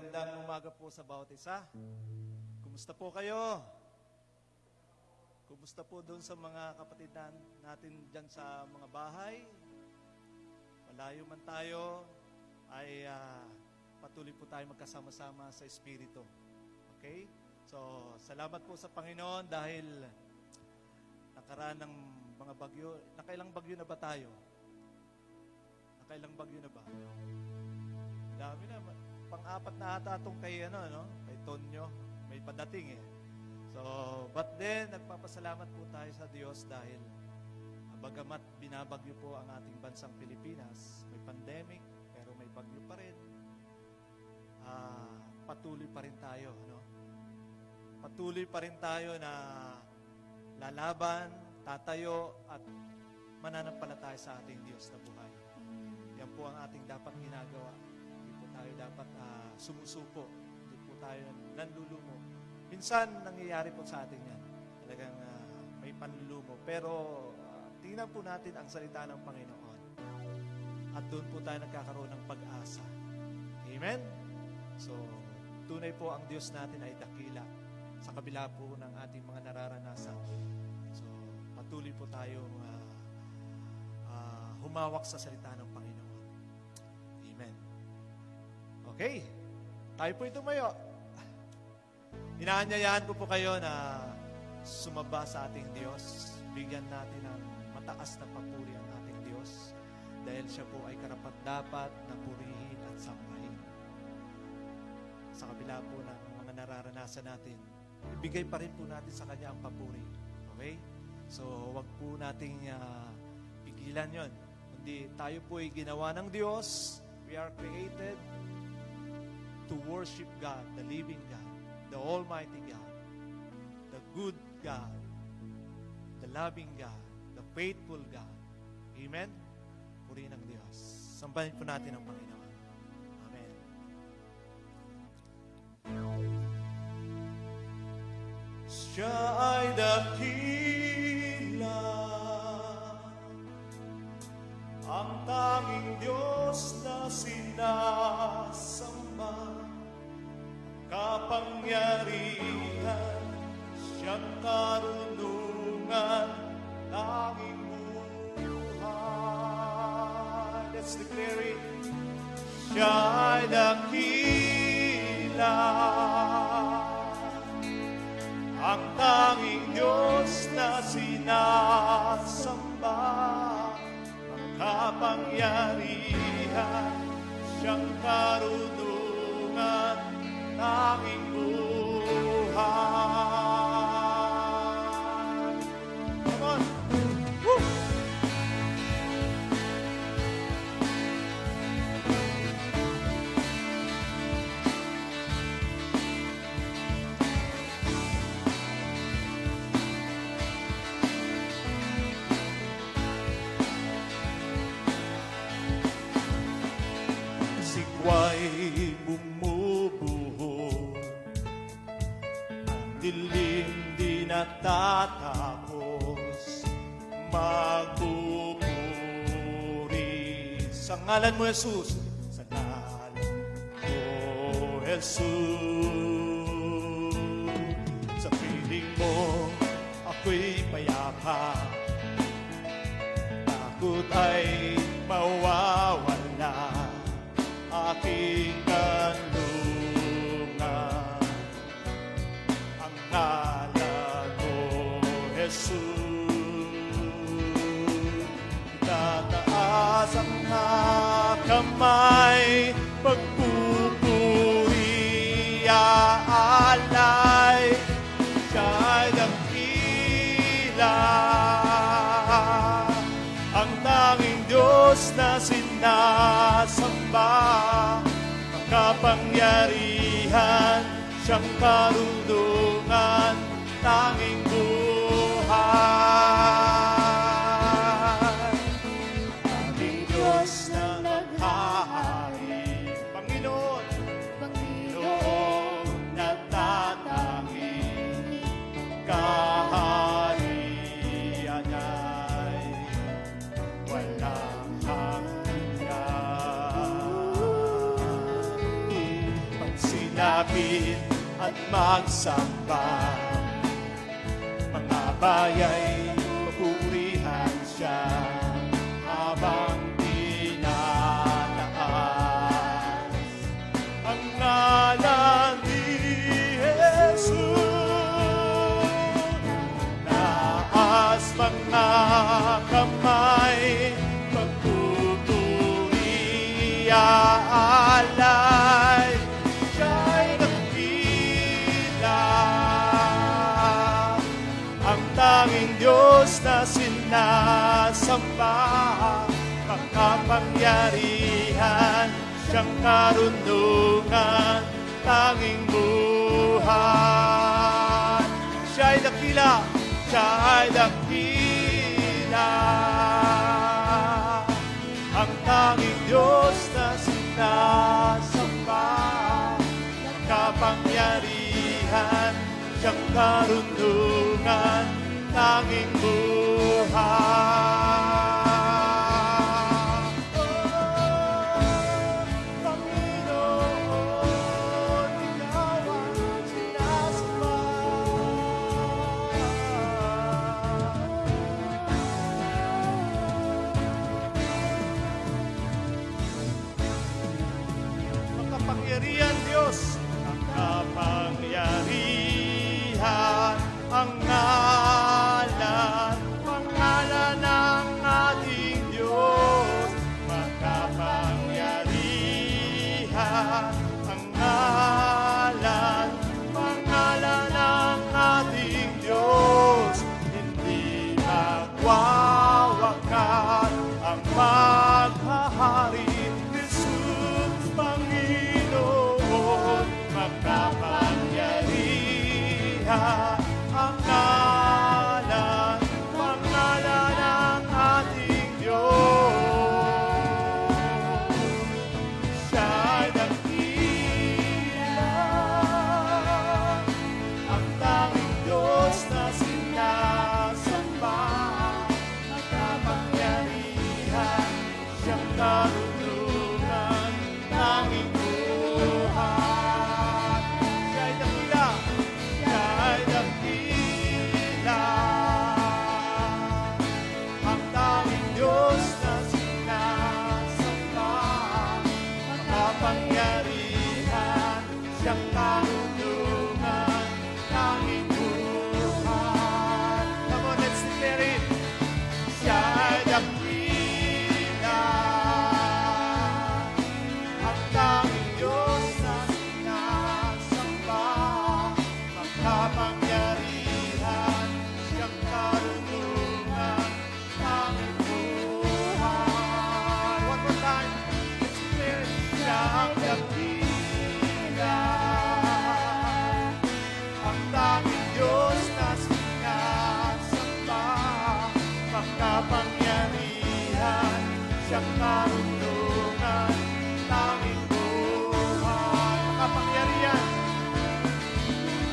magandang umaga po sa bawat isa. Kumusta po kayo? Kumusta po doon sa mga kapatid natin dyan sa mga bahay? Malayo man tayo, ay patuloy po tayo magkasama-sama sa Espiritu. Okay? So, salamat po sa Panginoon dahil nakaraan ng mga bagyo. Nakailang bagyo na ba tayo? Nakailang bagyo na ba? Dami na. Pang-apat na ata itong kay Tonyo. May padating eh. So, but then, nagpapasalamat po tayo sa Diyos dahil bagamat binabagyo po ang ating bansang Pilipinas, may pandemic, pero may bagyo pa rin. Patuloy pa rin tayo, Patuloy pa rin tayo na lalaban, tatayo, at mananampalataya sa ating Diyos na buhay. Yan po ang ating dapat ginagawa. Hindi po tayo dapat sumusuko. Hindi po tayo nanlulumo. Minsan, nangyayari po sa atin yan. Talagang may panlulumo. Pero, tingnan po natin ang salita ng Panginoon. At doon po tayo nagkakaroon ng pag-asa. Amen? So, tunay po ang Diyos natin ay dakila sa kabila po ng ating mga nararanasan. So, patuloy po tayong humawak sa salita ng Panginoon. Amen. Okay. Tayo po tumayo. Inaanyayahan ko po kayo na sumamba sa ating Diyos. Bigyan natin ng mataas na papuri ang ating Diyos dahil siya po ay karapat-dapat na purihin at sambahin. Sa kabila po ng mga nararanasan natin, ibigay pa rin po natin sa Kanya ang papuri. Okay? So, wag po nating pigilan yon. Kundi tayo po ay ginawa ng Diyos. We are created to worship God, the living God, the Almighty God, the good God, the loving God, the faithful God. Amen? Purihin ang Diyos. Sambahin po natin ang Panginoon. Amen. Siya ay dakila, ang tanging Diyos na sinasamba, kapangyarihan, siyang karunungan, tanging buhay. Let's declare it. Siya ay dakila, ang tanging Diyos na sinasamba, ang kapangyarihan, siyang karunungan, tanging buhay. Come on! Woo! Sikwa'y bumubuhol, ang dilim di natatapos, magpupuri sa ngalan mo, Jesus, sa ngalan mo, Jesus. Sa piling mo, ako'y payapa, takot ay mawawala, aking kanlungan, ang ngalan mo, Jesus. Tataas ang kamay, pagpupuri, aalay, siya'y dakila, ang tanging Diyos na sinasamba, ang kapangyarihan, siyang karunungan, tanging buhay. Ating Diyos na naghahari, Panginoon, Panginoon na tatanging kaharian ay walang hanggan. ilapit at magsamba. Mga bayay papurihan siya habang tinataas ang ngalan ni Jesus. Taas mga kamay, pagpupuri alay, siya'y dakila, ang tanging Diyos na sinasamba, makapangyarihan, siyang karunungan, tanging buhay. Siya'y dakila, siya'y dakila, ang tanging Diyos na sinasamba, makapangyarihan, siyang karunungan, tanging buhay. Panginoon, ikaw ang sinasamba. Makapangyarihan Diyos, makapangyarihan ang ngalan, pangalan ng ating Diyos. Makapangyarihan ang ngalan, pangalan ng ating Diyos. Hindi magwawakas ang maghahari, Jesus Panginoon. Makapangyarihan ang ngalan, pangalan ng ating Diyos. Siya'y dakila, ang tanging Diyos na sinasamba, makapangyarihan, siyang karunungan, tanging buhay. Siya'y dakila, siya'y dakila, ang tanging Diyos na sinasamba, makapangyarihan, siyang karunungan, tanging buhay. Come on, let's declare it. Siya'y dakila, ang tanging Diyos na sinasamba, makapangyarihan, siyang karunungan, tanging buhay. One more time. Let's declare it. Siyang dakila, ang tanging Diyos na sinasamba, makapangyarihan, siyang karunungan, tanging buhay. Makapangyarihan,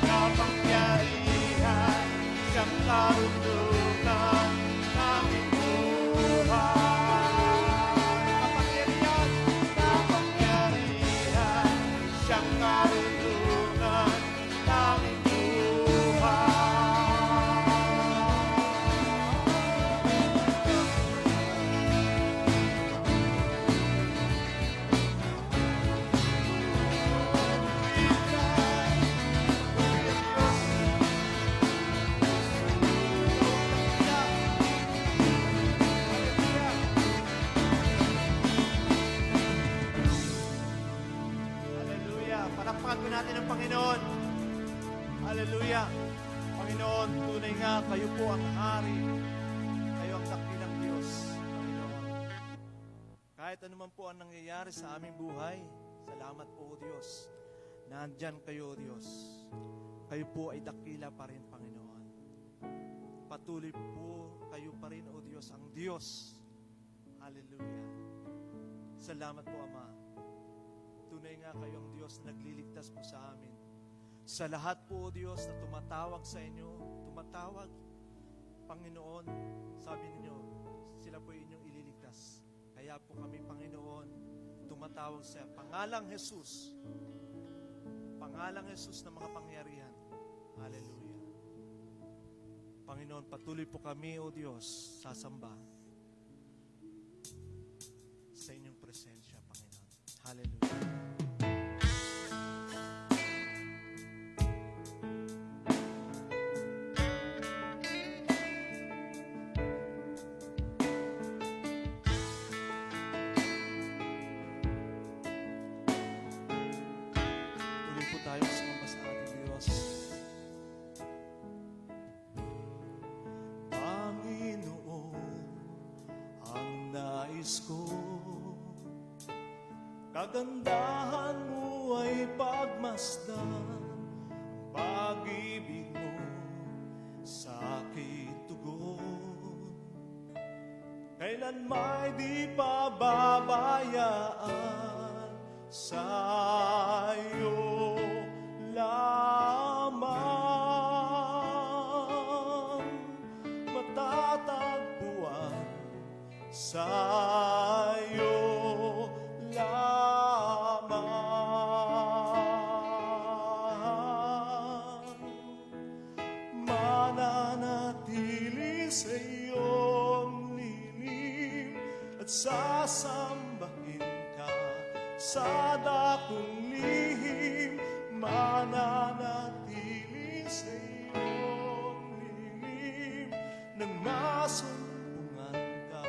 makapangyarihan, siyang karunungan, tanging buhay. Makapangyarihan, makapangyarihan, siyang karunungan, tanging Hallelujah. Palakpakan po natin ang Panginoon. Hallelujah. Panginoon, tunay nga, kayo po ang hari. Kayo ang dakilang Diyos, Panginoon. Kahit anuman po ang nangyayari sa aming buhay, salamat po, O Diyos. Nandyan kayo, O Diyos. Kayo po ay dakila pa rin, Panginoon. Patuloy po kayo pa rin, O Diyos, ang Diyos. Hallelujah. Salamat po, Ama. Tunay nga kayo ang Diyos na nagliligtas po sa amin. Sa lahat po, O Diyos, na tumatawag sa inyo, tumatawag, Panginoon, sabi ninyo, sila po inyong ililigtas. Kaya po kami, Panginoon, tumatawag sa pangalang Jesus. pangalang Jesus na makapangyarihan. Hallelujah. Panginoon, patuloy po kami, O Diyos, sasamba sa inyong presensya, Panginoon. Hallelujah. Tuloy po tayo sumamba sa ating Diyos. Panginoon, ang nais ko, kagandahan mo ay pagmasdan, pag-ibig mo sa aking tugon. Kailan may di pababayaan sa iyo lamang, matatagpuan sa iyo lamang, mananatili sa iyong lilim at sasambahin ka sa dakong lihim, mananatili sa iyong lilim nang masumpungan ka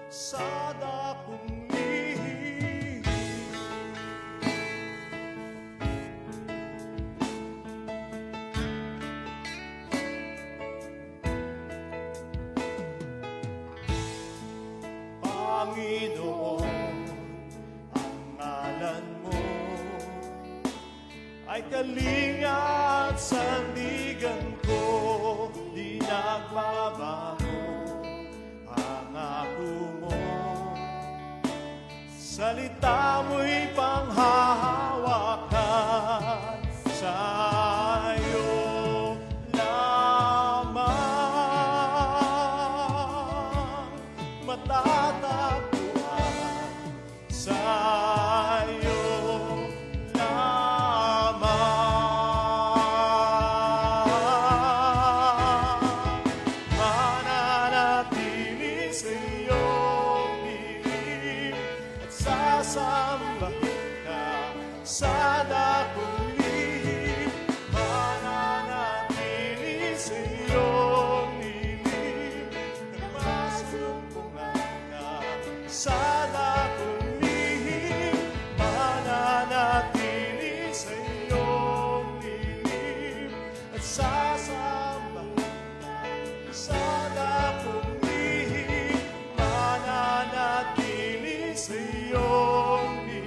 sa dakong lihim. Panginoon, ang ngalan mo ay kalinga at sandigan ko, di nagbabago ang ako mo. Salita mo'y panghahawakan sa iyo lamang, matatagpuan sa iyo lamang, mananatili sa iyong dilim at sasambahin ka sa dakong lihim, mananatili sa iyong dilim nang masumpungan ka sa dakong lihim, mananatili sa iyong dilim at sasambahin ka sa dakong lihim, mananatili sa iyong dilim.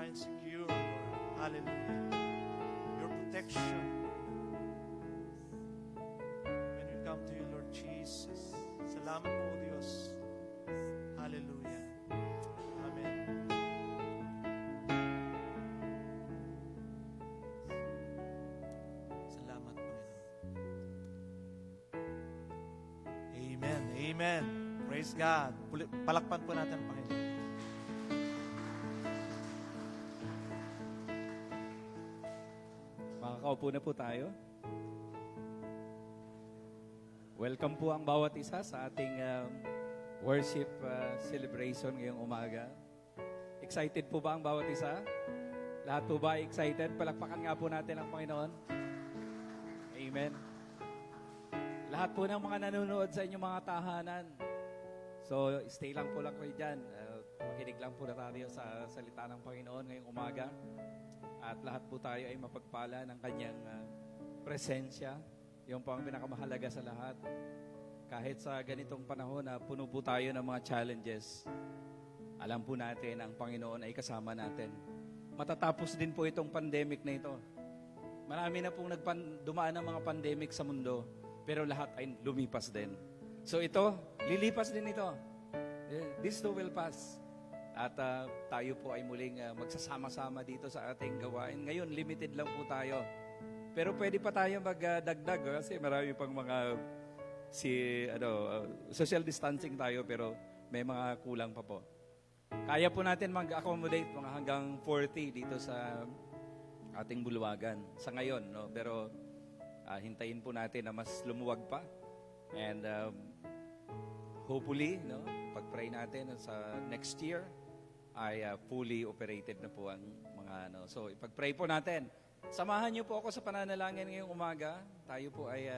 find secure, Lord. Hallelujah. Your protection. When we come to you, Lord Jesus. Salamat po, O Diyos. Hallelujah. Amen. Salamat, Panginoon. Amen. Amen. Praise God. Palakpan po natin ang Panginoon. Makakaupo na po tayo. Welcome po ang bawat isa sa ating worship celebration ngayong umaga. Excited po ba ang bawat isa? Lahat po ba excited? Palakpakan nga po natin ang Panginoon. Amen. Lahat po ng mga nanonood sa inyong mga tahanan. So, stay lang po lang kayo dyan. Makinig lang po na tayo sa salita ng Panginoon ngayong umaga. At lahat po tayo ay mapagpala ng kanyang presensya. Yung po ang pinakamahalaga sa lahat. Kahit sa ganitong panahon na puno po tayo ng mga challenges, alam po natin ang Panginoon ay kasama natin. Matatapos din po itong pandemic na ito. Marami na pong dumaan ng mga pandemic sa mundo, pero lahat ay lumipas din. So ito, lilipas din ito. This too will pass. At tayo po ay muling magsasama-sama dito sa ating gawain. Ngayon, limited lang po tayo. Pero pwede pa tayo magdagdag kasi marami pang mga social distancing tayo pero may mga kulang pa po. Kaya po natin mag-accommodate mga hanggang 40 dito sa ating bulwagan sa ngayon, no? Pero hintayin po natin na mas lumuwag pa. And hopefully, no, pag-pray natin sa next year ay fully operated na po ang mga So ipag-pray po natin. Samahan niyo po ako sa pananalangin ngayong umaga. Tayo po ay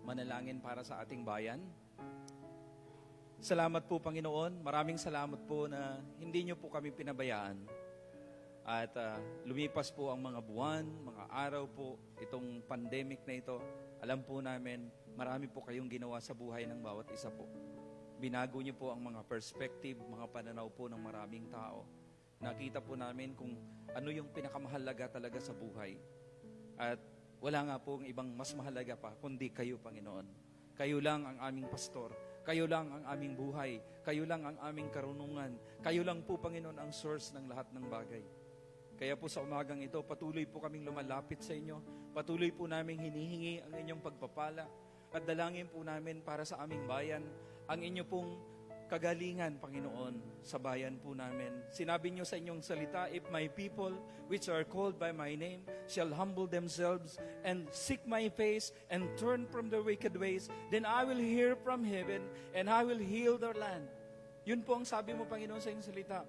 manalangin para sa ating bayan. Salamat po, Panginoon. Maraming salamat po na hindi niyo po kami pinabayaan. At lumipas po ang mga buwan, mga araw po, itong pandemic na ito. Alam po namin, marami po kayong ginawa sa buhay ng bawat isa po. Binago niyo po ang mga perspective, mga pananaw po ng maraming tao. Nakita po namin kung ano yung pinakamahalaga talaga sa buhay. At wala nga pong ibang mas mahalaga pa, kundi kayo, Panginoon. Kayo lang ang aming pastor. Kayo lang ang aming buhay. Kayo lang ang aming karunungan. Kayo lang po, Panginoon, ang source ng lahat ng bagay. Kaya po sa umagang ito, patuloy po kaming lumalapit sa inyo. Patuloy po naming hinihingi ang inyong pagpapala. At dalangin po namin para sa aming bayan, ang inyo pong kagalingan, Panginoon, sa bayan po namin. Sinabi niyo sa inyong salita, if my people, which are called by my name, shall humble themselves and seek my face and turn from their wicked ways, then I will hear from heaven and I will heal their land. Yun po ang sabi mo, Panginoon, sa inyong salita.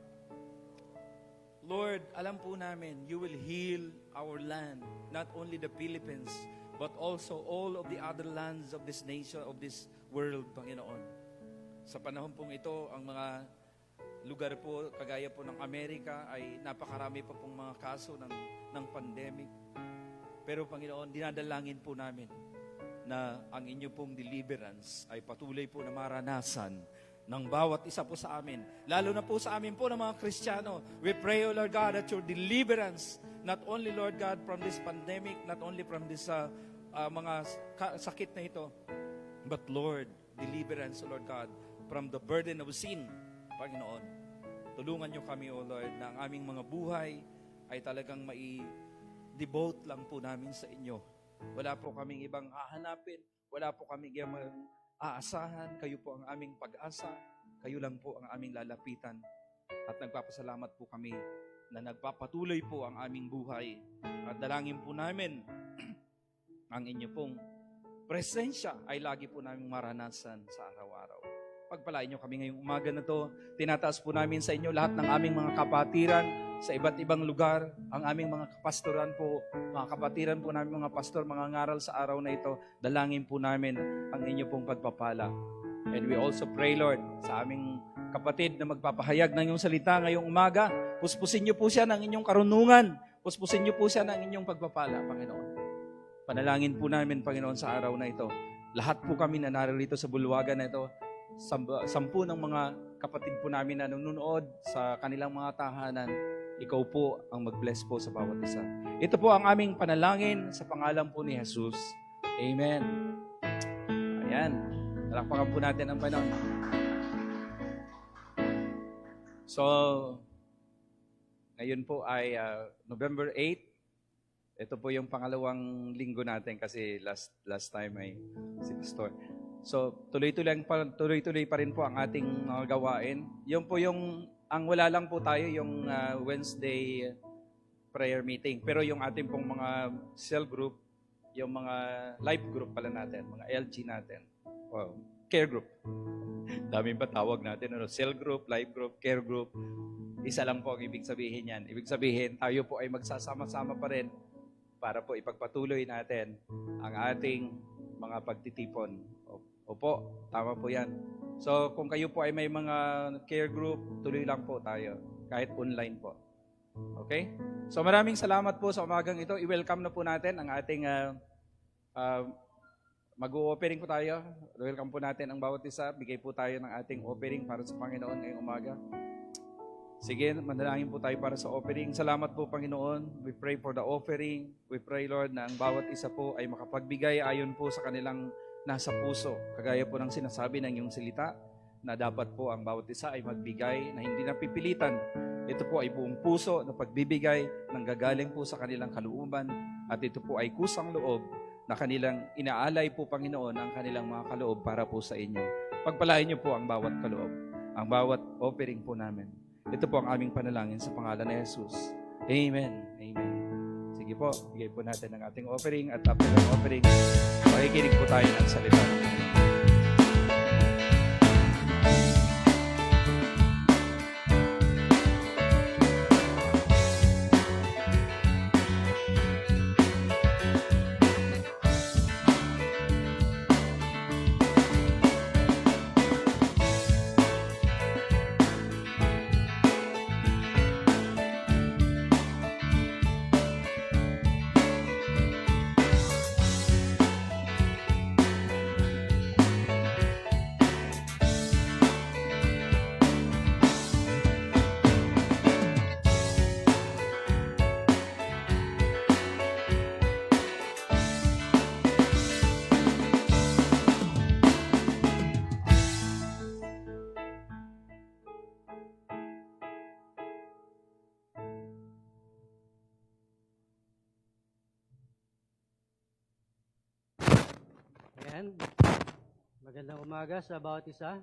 Lord, alam po namin, you will heal our land, not only the Philippines, but also all of the other lands of this nation, of this world, Panginoon. Sa panahon pong ito, ang mga lugar po, kagaya po ng Amerika, ay napakarami pa pong mga kaso ng pandemic. Pero Panginoon, dinadalangin po namin na ang inyo pong deliverance ay patuloy po na maranasan ng bawat isa po sa amin. Lalo na po sa amin po ng mga Kristiyano. We pray, O Lord God, that your deliverance, not only, Lord God, from this pandemic, not only from this mga sakit na ito, but Lord, deliverance, O Lord God, from the burden of sin, Panginoon. Tulungan niyo kami, O Lord, na ang aming mga buhay ay talagang mai-devote lang po namin sa inyo. Wala po kaming ibang hahanapin, wala po kaming ibang aasahan. Kayo po ang aming pag-asa, kayo lang po ang aming lalapitan. At nagpapasalamat po kami na nagpapatuloy po ang aming buhay. At dalangin po namin ang inyo pong presensya ay lagi po namin maranasan sa araw-araw. Pagpalain nyo kami ngayong umaga na to. Tinataas po namin sa inyo lahat ng aming mga kapatiran sa iba't ibang lugar. Ang aming mga kapastoran po, mga kapatiran po namin mga pastor, mga ngaral sa araw na ito. Dalangin po namin ang inyo pong pagpapala. And we also pray, Lord, sa aming kapatid na magpapahayag ng iyong salita ngayong umaga. Puspusin niyo po siya ng inyong karunungan. Puspusin niyo po siya ng inyong pagpapala, Panginoon. Panalangin po namin, Panginoon, sa araw na ito. Lahat po kami na narito sa bulwagan na ito, 10 ng mga kapatid po namin na nanonood sa kanilang mga tahanan, ikaw po ang mag-bless po sa bawat isa. Ito po ang aming panalangin sa pangalan po ni Jesus. Amen. Ayan. Talakpakan po natin ang Panginoon. So, ngayon po ay November 8. Ito po yung pangalawang linggo natin kasi last time ay si Pastor. So, tuloy-tuloy pa rin po ang ating mga gawain. Yung po ang wala lang po tayo yung Wednesday prayer meeting. Pero yung ating pong mga cell group, yung mga life group pala natin, mga LG natin, wow, care group. Daming pa tawag natin, cell group, life group, care group. Isa lang po ang ibig sabihin yan. Ibig sabihin, tayo po ay magsasama-sama pa rin para po ipagpatuloy natin ang ating mga pagtitipon. Opo, tama po yan. So, kung kayo po ay may mga care group, tuloy lang po tayo, kahit online po. Okay? So, maraming salamat po sa umagang ito. I-welcome na po natin ang ating mag-o-offering po tayo. Welcome po natin ang bawat isa. Bigay po tayo ng ating offering para sa Panginoon ngayong umaga. Sige, manalangin po tayo para sa offering. Salamat po, Panginoon. We pray for the offering. We pray, Lord, na ang bawat isa po ay makapagbigay ayon po sa kanilang nasa puso. Kagaya po ng sinasabi ng iyong salita, na dapat po ang bawat isa ay magbigay na hindi napipilitan. Ito po ay buong puso na pagbibigay ng gagaling po sa kanilang kalooban. At ito po ay kusang loob na kanilang inaalay po, Panginoon, ang kanilang mga kaloob para po sa inyo. Pagpalain niyo po ang bawat kaloob, ang bawat offering po namin. Ito po ang aming panalangin sa pangalan ni Jesus. Amen. Amen. Sige po, bigay po natin ang ating offering at after ng offering, makikinig po tayo ng salita. Ayan. Magandang umaga sa bawat isa.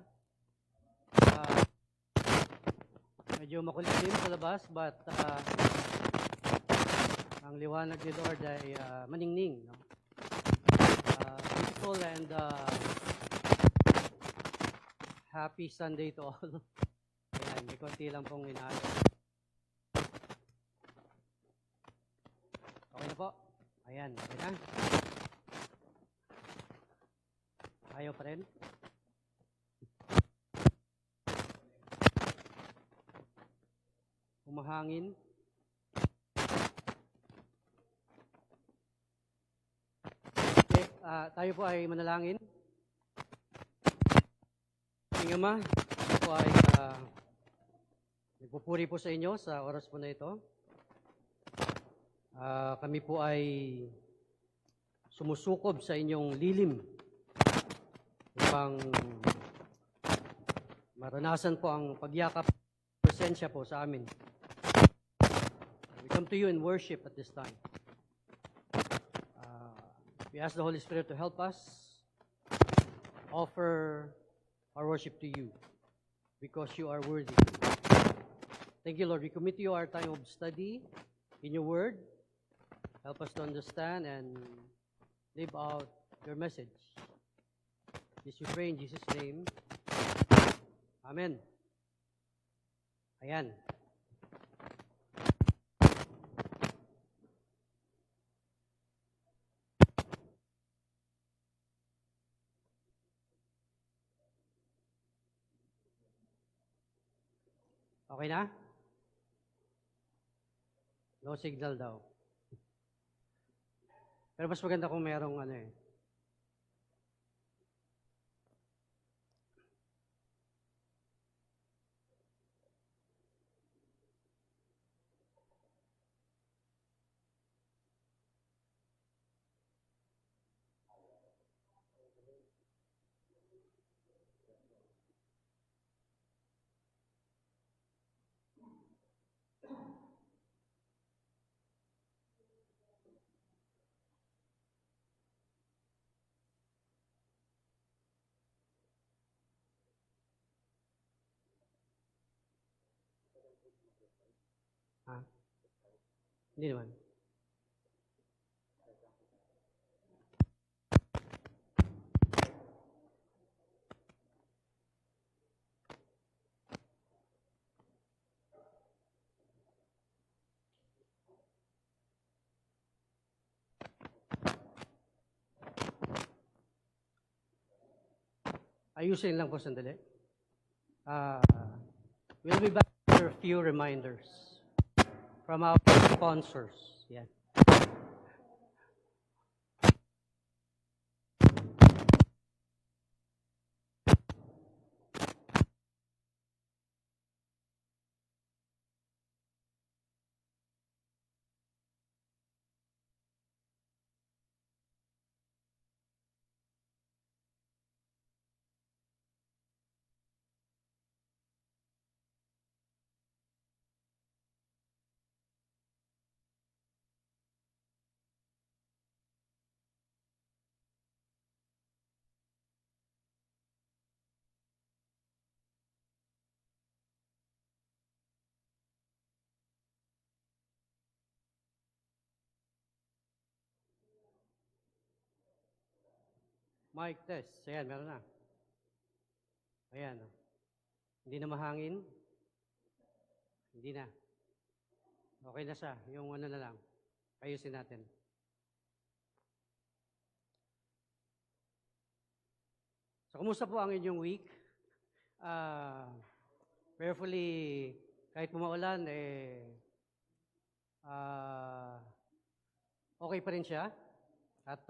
Medyo makulimlim sa labas, but ang liwanag ni Lord ay maningning. No? Beautiful and happy Sunday to all. Ayan, may konti lang pong inaalo. Okay na po. Ayan, okay na. Ayaw pa rin? Humahangin. Okay, tayo po ay manalangin. King Ama, tayo po ay nagpupuri po sa inyo sa oras po na ito. Kami po ay sumusukob sa inyong lilim upang maranasan po ang pagyakap presensya po sa amin. We come to you in worship at this time. We ask the Holy Spirit to help us offer our worship to you because you are worthy. Thank you, Lord. We commit to you our time of study in your word. Help us to understand and live out your message. This we pray in Jesus' name. Amen. Ayan. Okay na? No signal daw. Pero mas maganda kung merong ano eh. Ha? Hindi naman. Ayusin lang po sandali. Uh, we'll be back after a few reminders from our sponsors. Yeah. Mic test. Ayan, meron na. Ayan. Oh. Hindi na mahangin. Hindi na. Okay na siya. Yung ano na lang. Ayusin natin. So, kumusta po ang inyong week? Prayerfully, kahit pumaulan, okay pa rin siya. At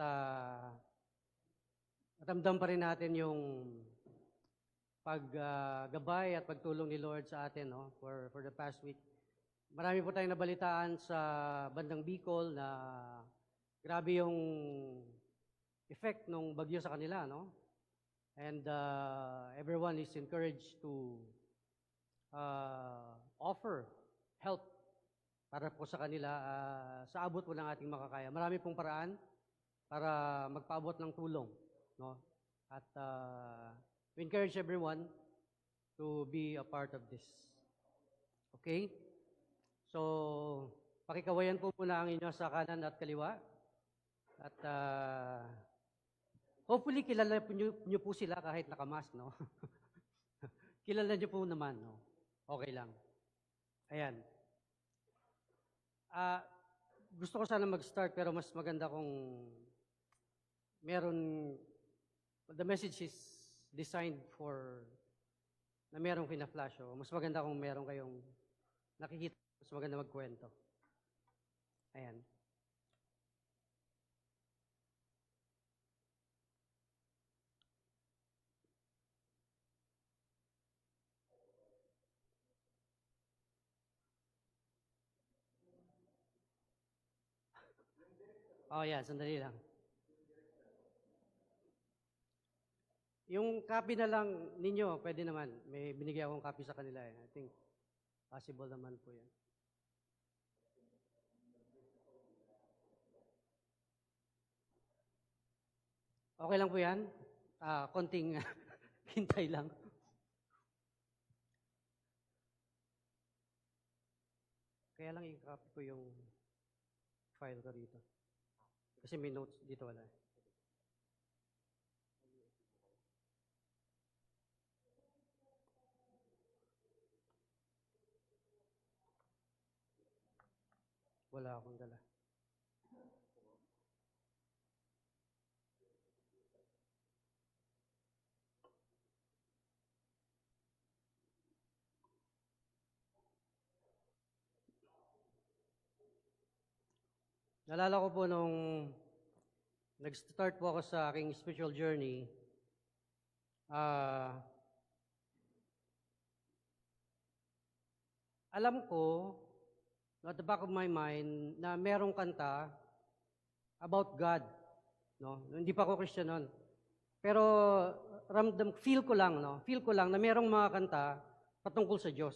ramdam pa rin natin yung paggabay at pagtulong ni Lord sa atin for the past week. Marami po tayong nabalitaan sa bandang Bicol na grabe yung effect ng bagyo sa kanila, no? And everyone is encouraged to offer help para po sa kanila sa abot po ng ating makakaya. Marami pong paraan para magpaabot ng tulong, no? At we encourage everyone to be a part of this. Okay? So, pakikawayan po muna ang inyo sa kanan at kaliwa. At hopefully kilala niyo po sila kahit nakamask, no? Kilala niyo po naman, no? Okay lang. Ayan. Gusto ko sana mag-start pero mas maganda kung the message is designed for na merong pina-flash. Mas maganda kung meron kayong nakikita. Mas maganda magkwento. Ayan. Oh, yeah. Sandali lang. Yung copy na lang ninyo, pwede naman. May binigay akong copy sa kanila. I think possible naman po yan. Okay lang po yan? Konting hintay lang. Kaya lang i-copy ko yung file ko dito. Kasi may notes dito wala. Wala akong dala. Naalala ko po nung nag-start po ako sa aking spiritual journey, alam ko, at the back of my mind, na merong kanta about God. No? Hindi pa ako Christian noon. Pero feel ko lang na merong mga kanta patungkol sa Diyos.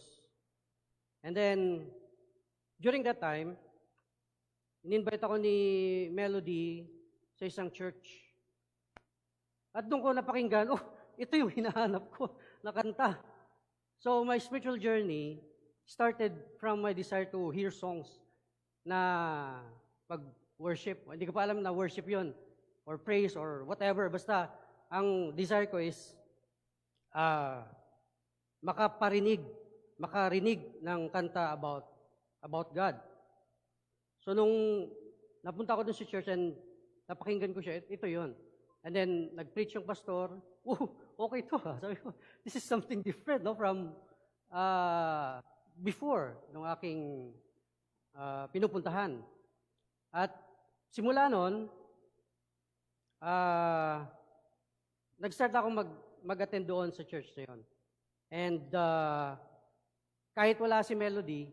And then, during that time, in-invite ako ni Melody sa isang church. At doon ko napakinggan, ito yung hinahanap ko na kanta. So, my spiritual journey started from my desire to hear songs na pag-worship. Hindi ko pa alam na worship yon or praise or whatever. Basta, ang desire ko is makarinig ng kanta about God. So, nung napunta ako dun sa church and napakinggan ko siya, ito yon. And then, nag-preach yung pastor, okay to ha. Sabi ko, this is something different no, from before nung aking pinupuntahan. At simula nun, nag-start ako mag-attend doon sa church na yun. And kahit wala si Melody,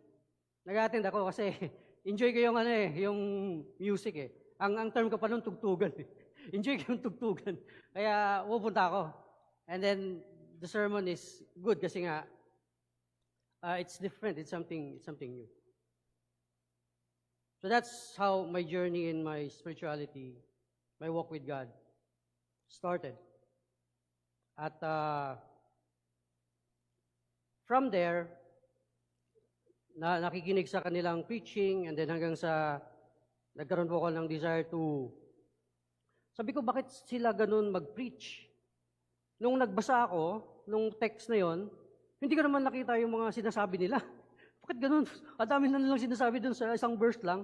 nag-attend ako kasi enjoy ko yung yung music eh. Ang term ko pa noon tugtugan eh. Enjoy ko yung tugtugan. Kaya pupunta ako. And then the sermon is good kasi nga it's different, it's something new. So that's how my journey in my spirituality, my walk with God started. At from there, nakikinig sa kanilang preaching and then hanggang sa nagkaroon po ako ng desire to, sabi ko, bakit sila ganun mag-preach? Nung nagbasa ako, nung text na yon, hindi ko naman nakita yung mga sinasabi nila. Bakit ganun? Ang dami na nilang sinasabi dun sa isang verse lang.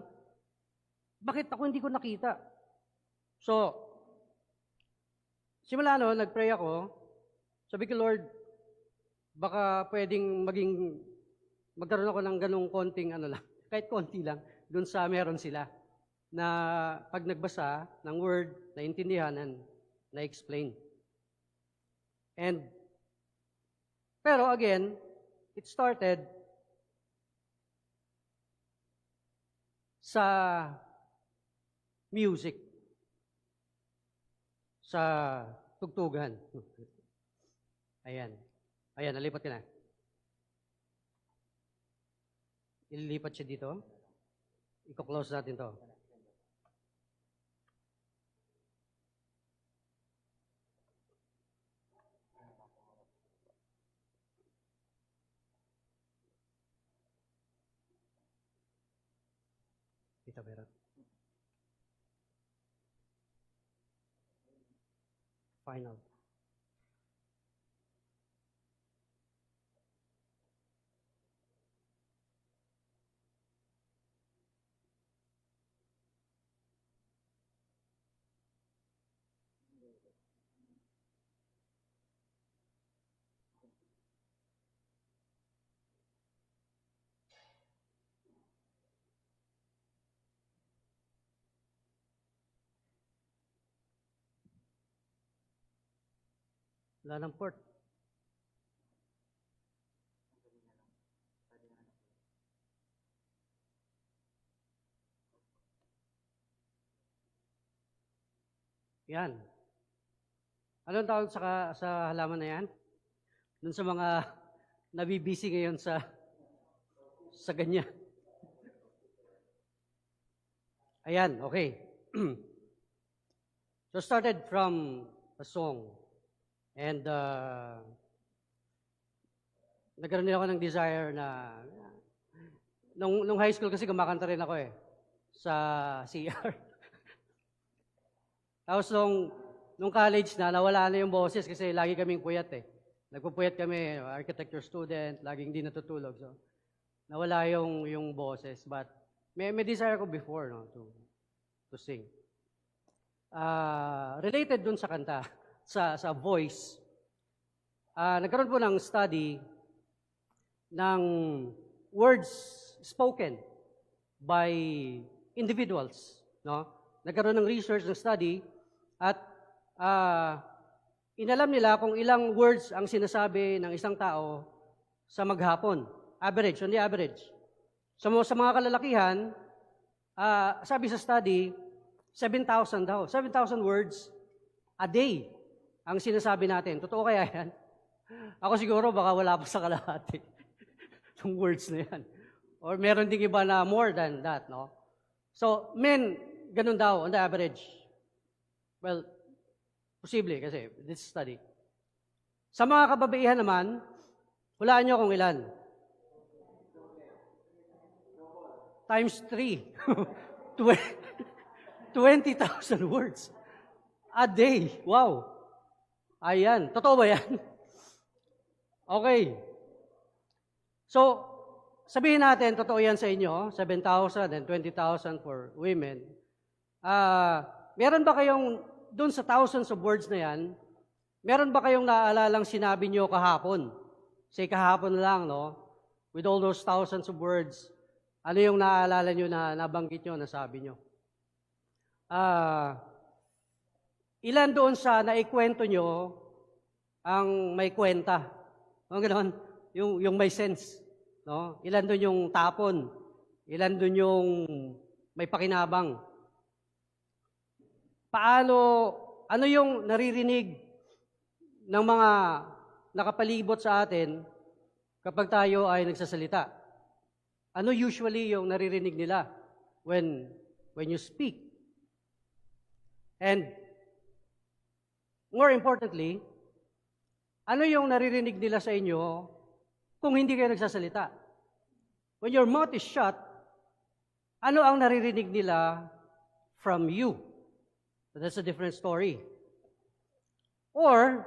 Bakit ako hindi ko nakita? So, simula no, nag-pray ako. Sabi ko, Lord, baka pwedeng magkaroon ako ng ganung konting lang, kahit konti lang, dun sa meron sila. Na pag nagbasa ng word, naintindihan and na-explain. Pero again, it started sa music, sa tugtugan. Ayan, nalipat ka na. Ililipat siya dito. Iko-close natin to. Kita berat. Final. Wala ng port. Yan. Anong tawag sa halaman na yan? Doon sa mga nabibisi ngayon sa ganyan. Ayan, okay. So started from a song. And nagkaroon din ako ng desire na nung high school kasi kumakanta rin ako sa CR. Tapos nung college nawala na yung boses kasi lagi kaming puyat Nagpupuyat kami, architecture student, laging di natutulog. So nawala yung boses, but may desire ko before to sing. Related dun sa kanta, sa voice, nagkaroon po ng study ng words spoken by individuals. Nagkaroon ng research, ng study, at inalam nila kung ilang words ang sinasabi ng isang tao sa maghapon. Average, on the average. Sa mga kalalakihan, sabi sa study, 7,000 daw. 7,000 words a day ang sinasabi natin. Totoo kaya yan? Ako siguro baka wala pa sa kalahati yung words na yan. Or meron ding iba na more than that, no? So, men, ganun daw on the average. Well, posible kasi this study. Sa mga kababaihan naman, hulaan nyo kung ilan. times 3. 20,000 words a day. Wow. Ayan. Totoo ba yan? Okay. So, sabihin natin, totoo yan sa inyo, 7,000 and 20,000 for women. Meron ba kayong, dun sa thousands of words na yan, meron ba kayong naalalang sinabi nyo kahapon? Say kahapon lang, no? With all those thousands of words, ano yung naaalala nyo na nabanggit nyo, nasabi nyo? Ilan doon sa naikwento nyo ang may kwenta? O gano'n? Yung may sense. No? Ilan doon yung tapon? Ilan doon yung may pakinabang? Ano yung naririnig ng mga nakapalibot sa atin kapag tayo ay nagsasalita? Ano usually yung naririnig nila when you speak? And more importantly, ano yung naririnig nila sa inyo kung hindi kayo nagsasalita? When your mouth is shut, ano ang naririnig nila from you? So that's a different story. Or,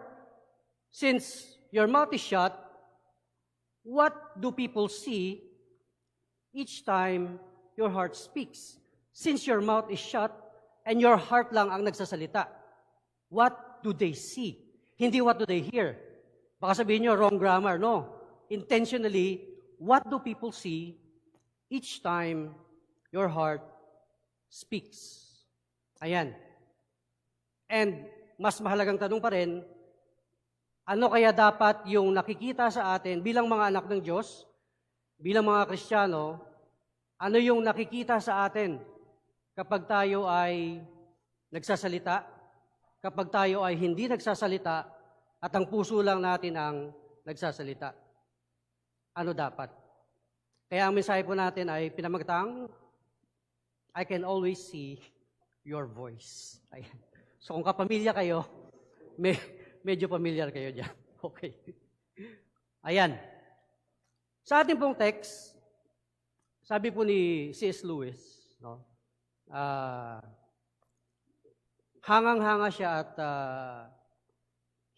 since your mouth is shut, what do people see each time your heart speaks? Since your mouth is shut and your heart lang ang nagsasalita, what do they see? Hindi what do they hear. Baka sabihin nyo, wrong grammar. No. Intentionally, what do people see each time your heart speaks? Ayan. And mas mahalagang tanong pa rin, ano kaya dapat yung nakikita sa atin bilang mga anak ng Diyos, bilang mga Kristiyano, ano yung nakikita sa atin kapag tayo ay nagsasalita, kapag tayo ay hindi nagsasalita, at ang puso lang natin ang nagsasalita? Ano dapat? Kaya ang mensahe po natin ay pinamagtang, I can always see your voice. Ayan. So kung kapamilya kayo, medyo familiar kayo dyan. Okay. Ayan. Sa ating pong text, sabi po ni C.S. Lewis, no? Hangang-hanga siya at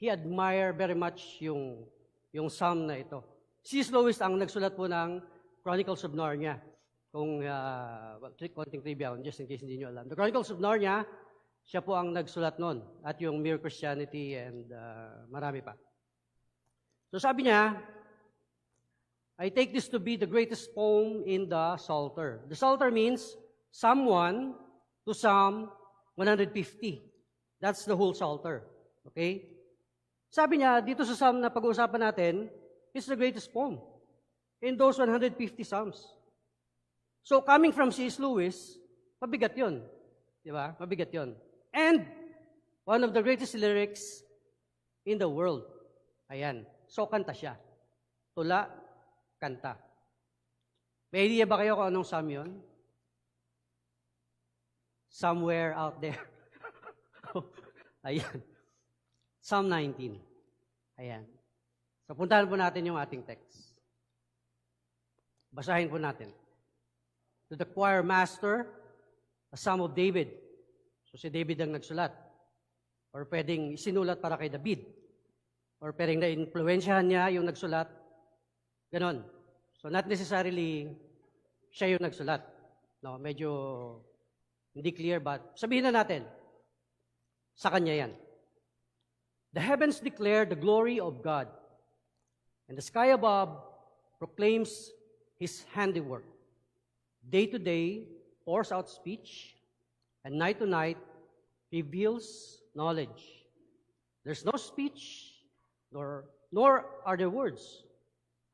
he admire very much yung psalm na ito. C.S. Lewis ang nagsulat po ng Chronicles of Narnia. Kung konting trivia, just in case hindi nyo alam. The Chronicles of Narnia, siya po ang nagsulat nun. At yung Mere Christianity and marami pa. So sabi niya, I take this to be the greatest poem in the Psalter. The Psalter means Psalm 1 to Psalm 150. That's the whole Psalter. Okay? Sabi niya, dito sa Psalm na pag-uusapan natin, it's the greatest poem in those 150 Psalms. So coming from C.S. Lewis, mabigat yun. Di ba? Mabigat yun. And one of the greatest lyrics in the world. Ayan. So kanta siya. Tula, kanta. May idea ba kayo kung anong psalm yun? Somewhere out there. Ayan. Psalm 19. Ayan. So puntahan po natin yung ating text. Basahin po natin. To the choir master, a psalm of David. So si David ang nagsulat. Or pwedeng isinulat para kay David. Or pwedeng na-influensyahan niya yung nagsulat. Ganon. So not necessarily siya yung nagsulat. No, medyo hindi clear, but sabihin na natin, sa kanya yan. The heavens declare the glory of God, and the sky above proclaims His handiwork. Day to day pours out speech, and night to night reveals knowledge. There's no speech, nor are there words,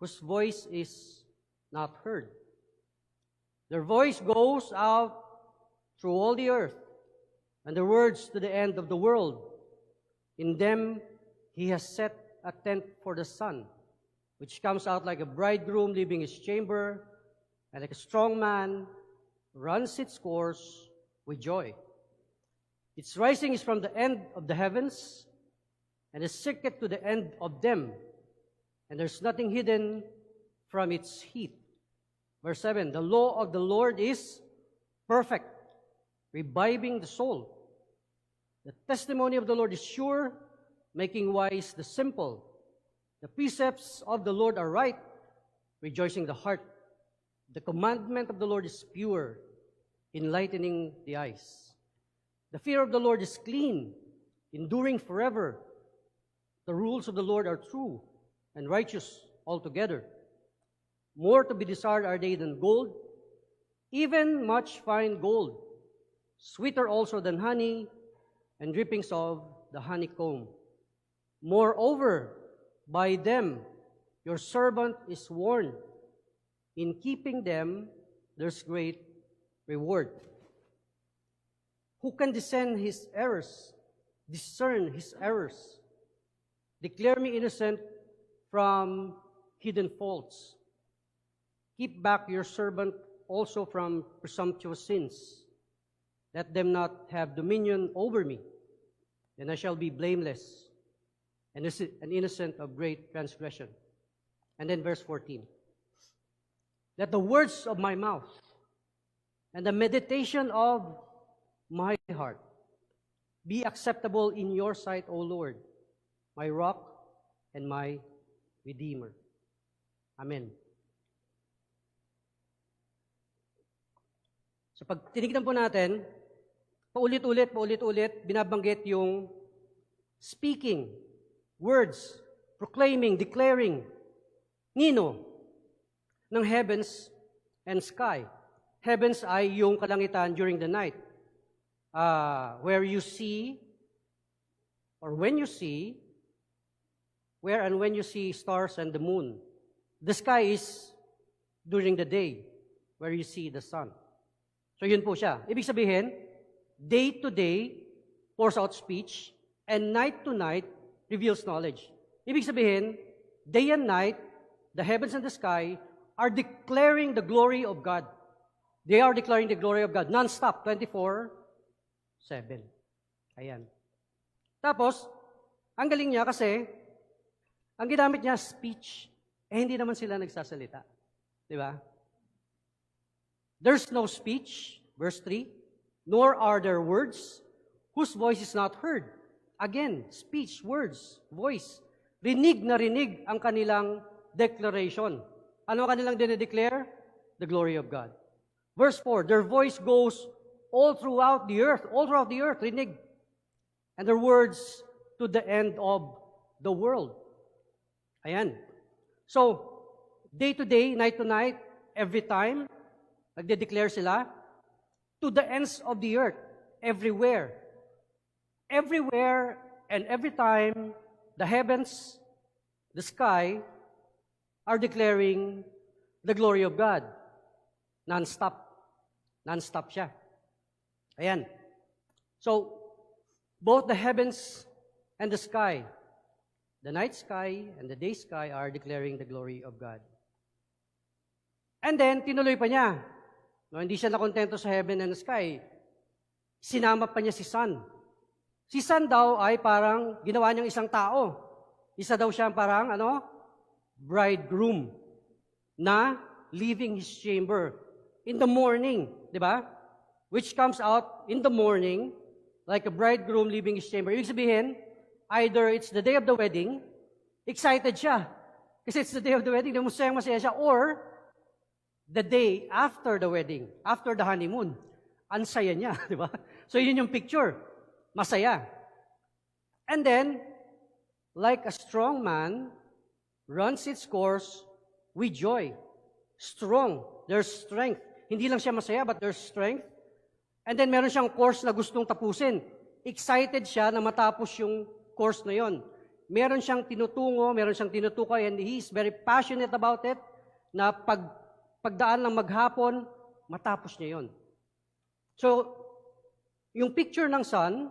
whose voice is not heard. Their voice goes out through all the earth, and their words to the end of the world. In them He has set a tent for the sun, which comes out like a bridegroom leaving his chamber, and like a strong man runs its course with joy. Its rising is from the end of the heavens, and is circuit to the end of them, and there's nothing hidden from its heat. Verse 7, the law of the Lord is perfect, reviving the soul. The testimony of the Lord is sure, making wise the simple. The precepts of the Lord are right, rejoicing the heart. The commandment of the Lord is pure, enlightening the eyes. The fear of the Lord is clean, enduring forever. The rules of the Lord are true and righteous altogether. More to be desired are they than gold, even much fine gold, sweeter also than honey, and drippings of the honeycomb. Moreover, by them your servant is warned. In keeping them, there's great reward. Who can discern his errors? Declare me innocent from hidden faults. Keep back your servant also from presumptuous sins. Let them not have dominion over me. Then I shall be blameless and innocent of great transgression. And then verse 14. Let the words of my mouth and the meditation of my heart be acceptable in your sight, O Lord, my rock and my redeemer. Amen. So pag tinignan po natin, paulit-ulit, binabanggit yung speaking, words, proclaiming, declaring, nino, ng heavens and sky. Heavens ay yung kalangitan during the night, where you see, or when you see, where and when you see stars and the moon. The sky is during the day, where you see the sun. So yun po siya. Ibig sabihin, day to day pours out speech, and night to night reveals knowledge. Ibig sabihin, day and night, the heavens and the sky are declaring the glory of God. They are declaring the glory of God, non-stop, 24/7. Ayan. Tapos, ang galing niya kasi, ang ginamit niya, speech, hindi naman sila nagsasalita. Di ba? There's no speech, verse 3, nor are there words, whose voice is not heard. Again, speech, words, voice. Rinig na rinig ang kanilang declaration. Ano ang kanilang dinedeclare? The glory of God. Verse 4, their voice goes all throughout the earth, rinig. And their words to the end of the world. Ayan. So, day to day, night to night, every time, nagde-declare sila, to the ends of the earth, everywhere. Everywhere and every time, the heavens, the sky, are declaring the glory of God. Non-stop. Non-stop siya. Ayan. So, both the heavens and the sky, the night sky and the day sky are declaring the glory of God. And then, tinuloy pa niya. No, hindi siya nakontento sa heaven and the sky. Sinama pa niya si sun. Si sun daw ay parang ginawa niyang isang tao. Isa daw siya parang, bridegroom na leaving his chamber in the morning, di ba? Which comes out in the morning like a bridegroom leaving his chamber. Ibig sabihin, either it's the day of the wedding, excited siya. Kasi it's the day of the wedding, masaya siya, or the day after the wedding, after the honeymoon, ang saya niya, di ba? So yun yung picture, masaya. And then, like a strong man, runs its course with joy. Strong, there's strength. Hindi lang siya masaya, but there's strength. And then meron siyang course na gustong tapusin. Excited siya na matapos yung course na yon. Meron siyang tinutungo, meron siyang tinutukay, and he's very passionate about it, na pagdaan ng maghapon, matapos niya yon. So, yung picture ng sun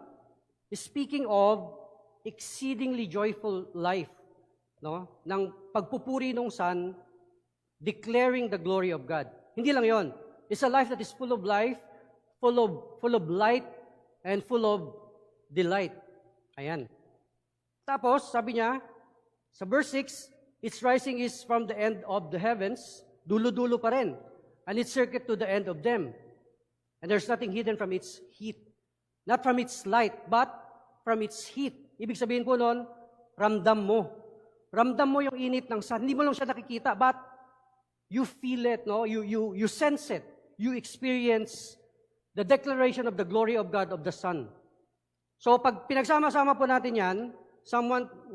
is speaking of exceedingly joyful life, no? Ng pagpupuri ng sun, declaring the glory of God. Hindi lang yon. It's a life that is full of life, full of light, and full of delight. Ayan. Tapos, sabi niya, sa verse 6, its rising is from the end of the heavens, dulo-dulo pa rin. and its circuit to the end of them. And there's nothing hidden from its heat. Not from its light, but from its heat. Ibig sabihin po nun, ramdam mo. Ramdam mo yung init ng sun. Hindi mo lang siya nakikita, but you feel it, no? You sense it. You experience the declaration of the glory of God of the sun. So pag pinagsama-sama po natin yan, Psalm 1,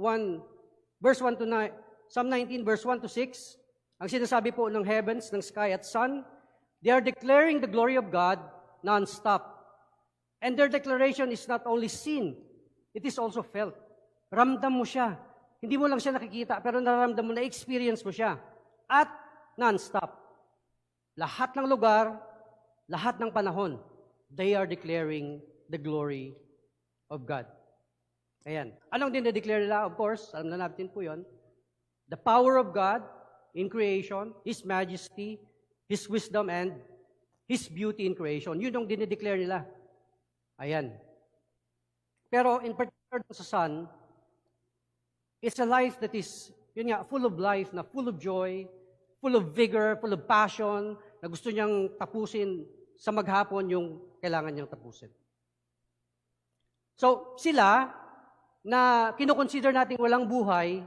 verse 1 to 9, Psalm 19, verse 1 to 6, ang sinasabi po ng heavens, ng sky at sun, they are declaring the glory of God non-stop. And their declaration is not only seen, it is also felt. Ramdam mo siya. Hindi mo lang siya nakikita, pero nararamdam mo, na-experience mo siya. At non-stop. Lahat ng lugar, lahat ng panahon, they are declaring the glory of God. Ayan. Anong dinedeclare nila? Of course, alam na natin po yun. The power of God in creation, His majesty, His wisdom, and His beauty in creation. Yun yung dinedeclare nila. Ayan. Pero in particular sa sun, it's a life that is, yun nga, full of life, na full of joy, full of vigor, full of passion, na gusto niyang tapusin sa maghapon yung kailangan niyang tapusin. So, sila, na kinoconsider natin walang buhay,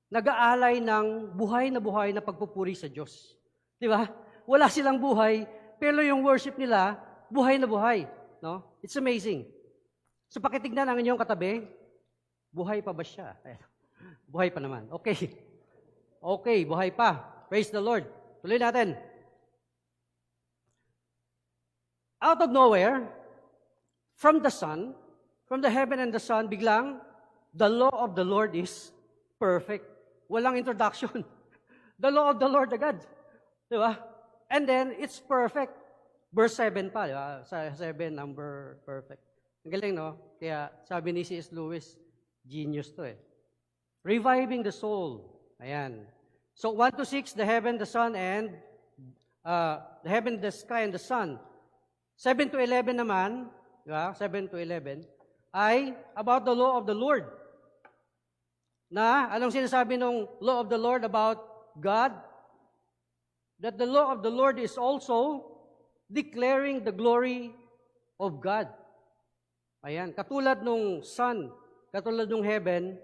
nag-aalay ng buhay na pagpupuri sa Diyos. Di ba? Wala silang buhay, pero yung worship nila, buhay na buhay. No? It's amazing. So, pakitignan ang inyong katabi, buhay pa ba siya? Buhay pa naman. Okay. Okay, buhay pa. Praise the Lord. Tuloy natin. Out of nowhere, from the sun, from the heaven and the sun, biglang, the law of the Lord is perfect. Walang introduction. The law of the Lord agad. Di ba? And then, it's perfect. Verse 7 pa, di ba? Sa 7, number perfect. Ang galing, no? Kaya sabi ni C.S. Lewis, genius to eh. Reviving the soul. Ayan. So 1 to 6, the heaven, the sun, and the heaven, the sky, and the sun. 7 to 11 naman, di ba? 7 to 11, ay about the law of the Lord. Na, anong sinasabi ng law of the Lord about God? That the law of the Lord is also declaring the glory of God. Ayan, katulad nung sun, katulad nung heaven,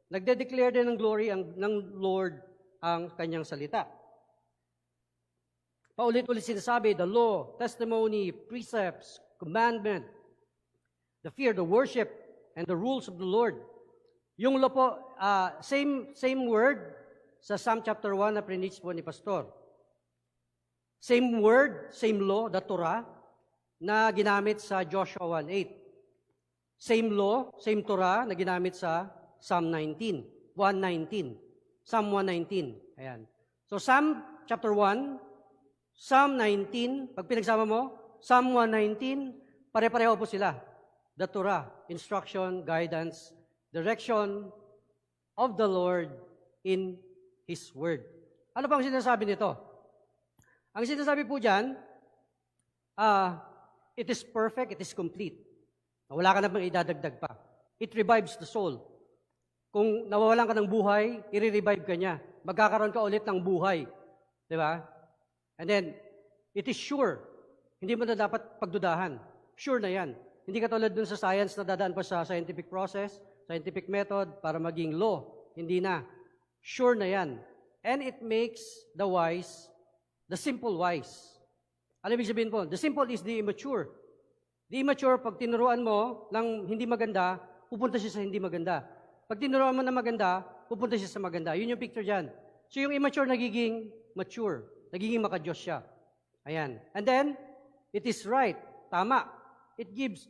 nagde-declare din ng glory ng Lord ang kanyang salita. Paulit-ulit sinasabi, the law, testimony, precepts, commandment, the fear, the worship, and the rules of the Lord. Yung law po, same word sa Psalm chapter 1 na preach po ni Pastor. Same word, same law, the Torah, na ginamit sa Joshua 1:8. Same law, same Torah na ginamit sa Psalm 119. Psalm 119. Ayan. So Psalm chapter 1, Psalm 19, pag pinagsama mo, Psalm 119, pare-pareho po sila. The Torah, instruction, guidance, direction of the Lord in His Word. Ano pang sinasabi nito? Ang sinasabi po dyan, it is perfect, it is complete. Wala ka namang idadagdag pa. It revives the soul. Kung nawawalan ka ng buhay, i-revive ka niya. Magkakaroon ka ulit ng buhay. Di ba? And then, it is sure. Hindi mo na dapat pagdudahan. Sure na yan. Hindi ka tulad dun sa science na dadaan pa sa scientific process, scientific method, para maging law. Hindi na. Sure na yan. And it makes the wise the simple wise. Ano ibig sabihin po? The simple is the immature. The immature, pag tinuruan mo ng hindi maganda, pupunta siya sa hindi maganda. Pag tinuruan mo na maganda, pupunta siya sa maganda. Yun yung picture dyan. So yung immature nagiging mature. Nagiging makadiyos siya. Ayan. And then, it is right. Tama. It gives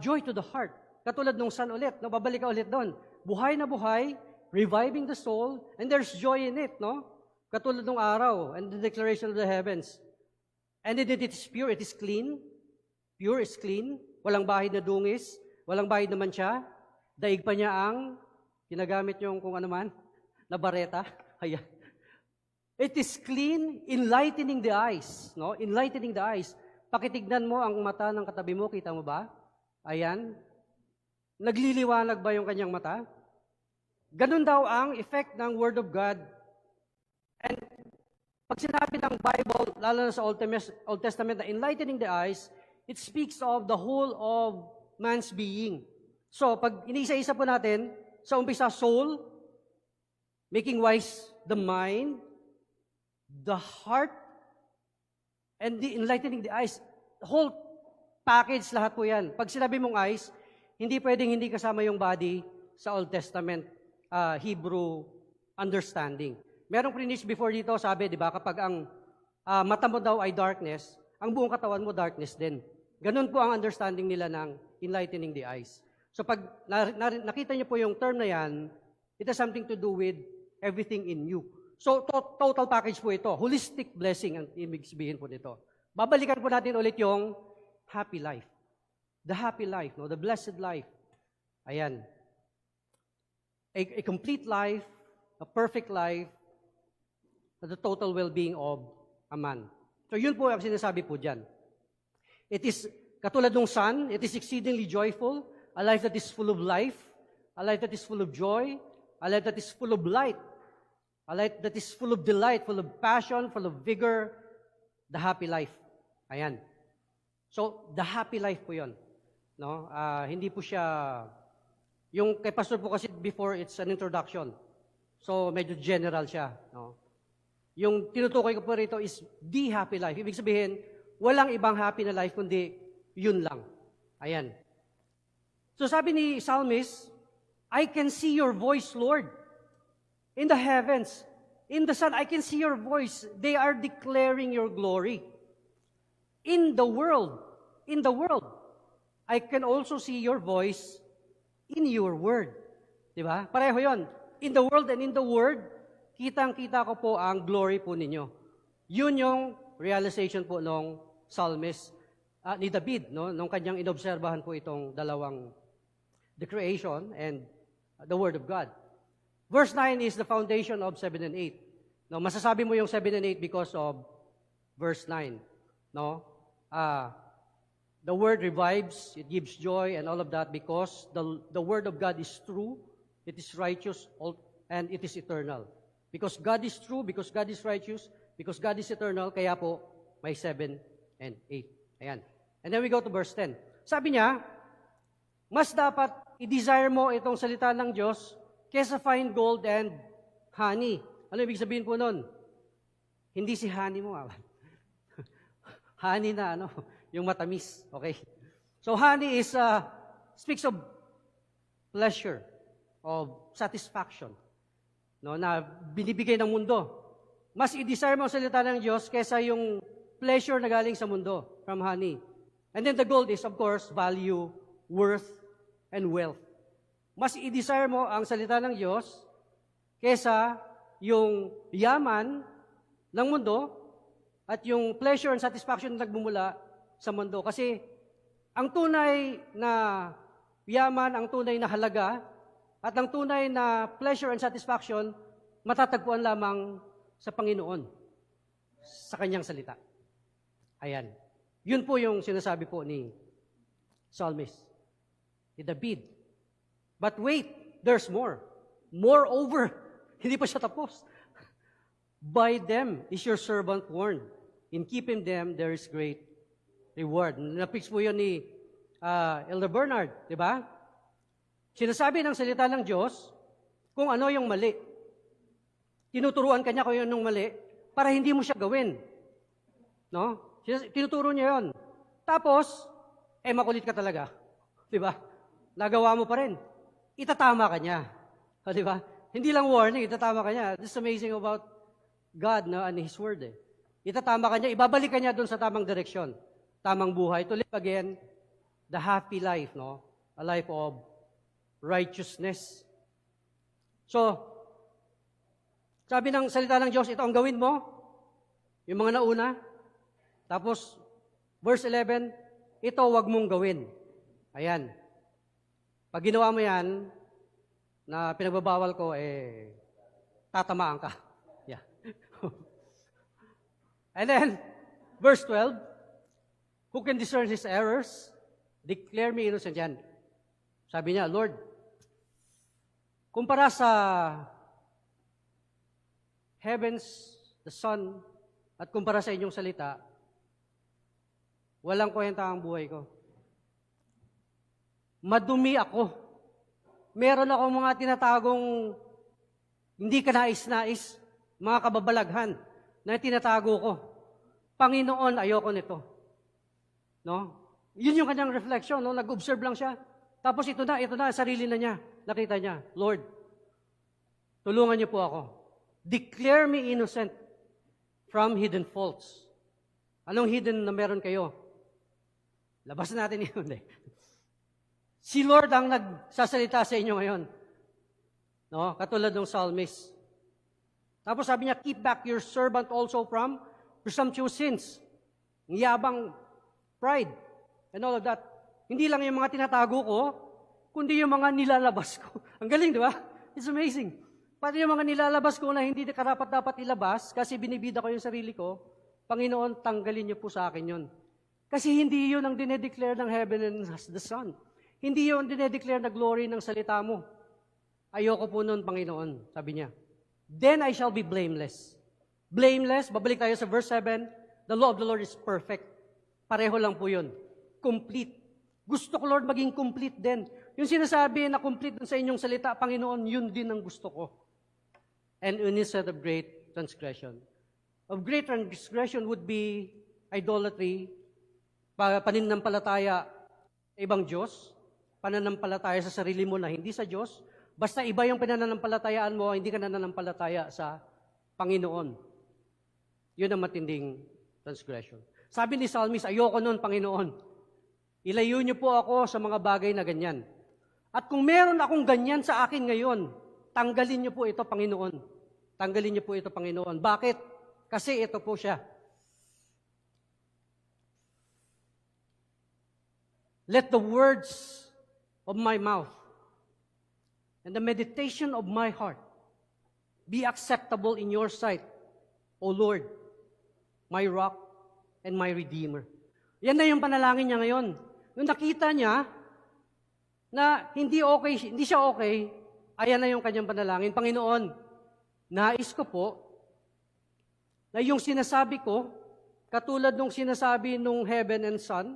joy to the heart. Katulad nung sun ulit. No? Babalik ka ulit doon. Buhay na buhay, reviving the soul, and there's joy in it, no? Katulad ng araw and the declaration of the heavens. And it is pure, it is clean. Pure is clean. Walang bahid na dungis. Walang bahid naman siya. Daig pa niya ang ginagamit yung kung ano man, na bareta. Ayan. It is clean, enlightening the eyes. No? Enlightening the eyes. Pakitignan mo ang mata ng katabi mo, kita mo ba? Ayan. Nagliliwanag ba yung kanyang mata? Ganun daw ang effect ng Word of God. And pag sinabi ng Bible, lalo na sa Old Testament, na enlightening the eyes, it speaks of the whole of man's being. So, pag inisa-isa po natin, sa umpisa, soul, making wise the mind, the heart, and the enlightening the eyes. The whole package, lahat po yan. Pag sinabi mong eyes, hindi pwedeng hindi kasama yung body sa Old Testament Hebrew understanding. Merong preach before dito, sabi, di ba, kapag ang mata mo daw ay darkness, ang buong katawan mo darkness din. Ganun po ang understanding nila ng enlightening the eyes. So pag nakita niyo po yung term na yan, it has something to do with everything in you. So total package po ito. Holistic blessing ang ibig sabihin po nito. Babalikan po natin ulit yung happy life. The happy life, no? The blessed life. Ayan. A complete life, a perfect life, the total well-being of a man. So yun po ang sinasabi po dyan. It is katulad ng sun, it is exceedingly joyful, a life that is full of life, a life that is full of joy, a life that is full of light, a life that is full of delight, full of passion, full of vigor, the happy life. Ayan. So, the happy life po yun. No? Hindi po siya, yung kay pastor po kasi before, it's an introduction. So, medyo general siya. No? Yung tinutukoy ko po rito is the happy life. Ibig sabihin, walang ibang happy na life, kundi yun lang. Ayan. So sabi ni Psalmist, I can see your voice, Lord, in the heavens. In the sun, I can see your voice. They are declaring your glory. In the world, I can also see your voice in your word. Diba? Pareho yun. In the world and in the word, kitang-kita ko po ang glory po ninyo. Yun yung realization po nung psalmist ni David, no? Nung kanyang inobserbahan po itong dalawang, the creation and the Word of God. Verse 9 is the foundation of 7 and 8. No, masasabi mo yung 7 and 8 because of verse 9. No? The Word revives, it gives joy and all of that because the Word of God is true, it is righteous, and it is eternal. Because God is true, because God is righteous, because God is eternal, kaya po may 7 and 8. Ayan. And then we go to verse 10. Sabi niya, mas dapat i-desire mo itong salita ng Diyos kesa fine gold and honey. Ano ibig sabihin po nun? Hindi si honey mo. Honey na, yung matamis. Okay? So honey is, speaks of pleasure, of satisfaction. No, na binibigay ng mundo. Mas i-desire mo ang salita ng Diyos kesa yung pleasure na galing sa mundo from honey. And then the gold is, of course, value, worth, and wealth. Mas i-desire mo ang salita ng Diyos kesa yung yaman ng mundo at yung pleasure and satisfaction na nagmumula sa mundo. Kasi ang tunay na yaman, ang tunay na halaga, at ang tunay na pleasure and satisfaction, matatagpuan lamang sa Panginoon, sa Kanyang salita. Ayan. Yun po yung sinasabi po ni Psalmist, ni David. But wait, there's more. Moreover, hindi pa siya tapos. By them is your servant warned. In keeping them, there is great reward. Napix po yun ni Elder Bernard, di ba? Sinasabi ng salita ng Diyos kung ano yung mali. Tinuturuan kanya kung yung mali para hindi mo siya gawin. No? Tinuturo niya yon. Tapos, makulit ka talaga. Di ba? Nagawa mo pa rin. Itatama ka niya. Di ba? Hindi lang warning, itatama ka niya. This is amazing about God and His Word. Itatama ka niya, ibabalik ka niya doon sa tamang direksyon. Tamang buhay. To live again, the happy life, no? A life of righteousness. So, sabi ng salita ng Diyos, ito ang gawin mo, yung mga nauna. Tapos, verse 11, ito wag mong gawin. Ayan. Pag ginawa mo yan, na pinagbabawal ko, tatamaan ka. Yeah. And then, verse 12, who can discern his errors? Declare me innocent. Yan. Sabi niya, Lord, kumpara sa heavens, the sun, at kumpara sa inyong salita, walang kwenta ang buhay ko. Madumi ako. Meron akong mga tinatagong hindi ka nais-nais, mga kababalaghan na tinatago ko. Panginoon, ayoko nito. No? Yun yung kanyang reflection, no? Nag-observe lang siya. Tapos ito na, sarili na niya. Nakita niya, Lord, tulungan niyo po ako. Declare me innocent from hidden faults. Anong hidden na meron kayo? Labas natin yun eh. Si Lord ang nagsasalita sa inyo ngayon. No? Katulad ng psalmist. Tapos sabi niya, keep back your servant also from presumptuous sins. Yabang, pride, and all of that. Hindi lang yung mga tinatago ko, kundi yung mga nilalabas ko. Ang galing, di ba? It's amazing. Pati yung mga nilalabas ko na hindi karapat-dapat ilabas, kasi binibida ko yung sarili ko, Panginoon, tanggalin niyo po sa akin yun. Kasi hindi yun ang dinedeclare ng heaven and the sun. Hindi yun dinedeclare na glory ng salita mo. Ayoko po nun, Panginoon, sabi niya. Then I shall be blameless. Blameless, babalik tayo sa verse 7, the law of the Lord is perfect. Pareho lang po yun. Complete. Gusto ko, Lord, maging complete din. Yung sinasabi na complete sa inyong salita, Panginoon, yun din ang gusto ko. And instead of great transgression. Of great transgression would be idolatry, pananampalataya sa ibang Diyos, pananampalataya sa sarili mo na hindi sa Diyos. Basta iba yung pananampalatayaan mo, hindi ka nananampalataya sa Panginoon. Yun ang matinding transgression. Sabi ni Psalmist, ayoko nun, Panginoon. Ilayo niyo po ako sa mga bagay na ganyan. At kung meron akong ganyan sa akin ngayon, tanggalin niyo po ito, Panginoon. Tanggalin niyo po ito, Panginoon. Bakit? Kasi ito po siya. Let the words of my mouth and the meditation of my heart be acceptable in your sight, O Lord, my rock and my redeemer. Yan na yung panalangin niya ngayon. Nung nakita niya na hindi siya okay, ayan na yung kanyang panalangin. Panginoon, nais ko po na yung sinasabi ko, katulad nung sinasabi nung heaven and sun,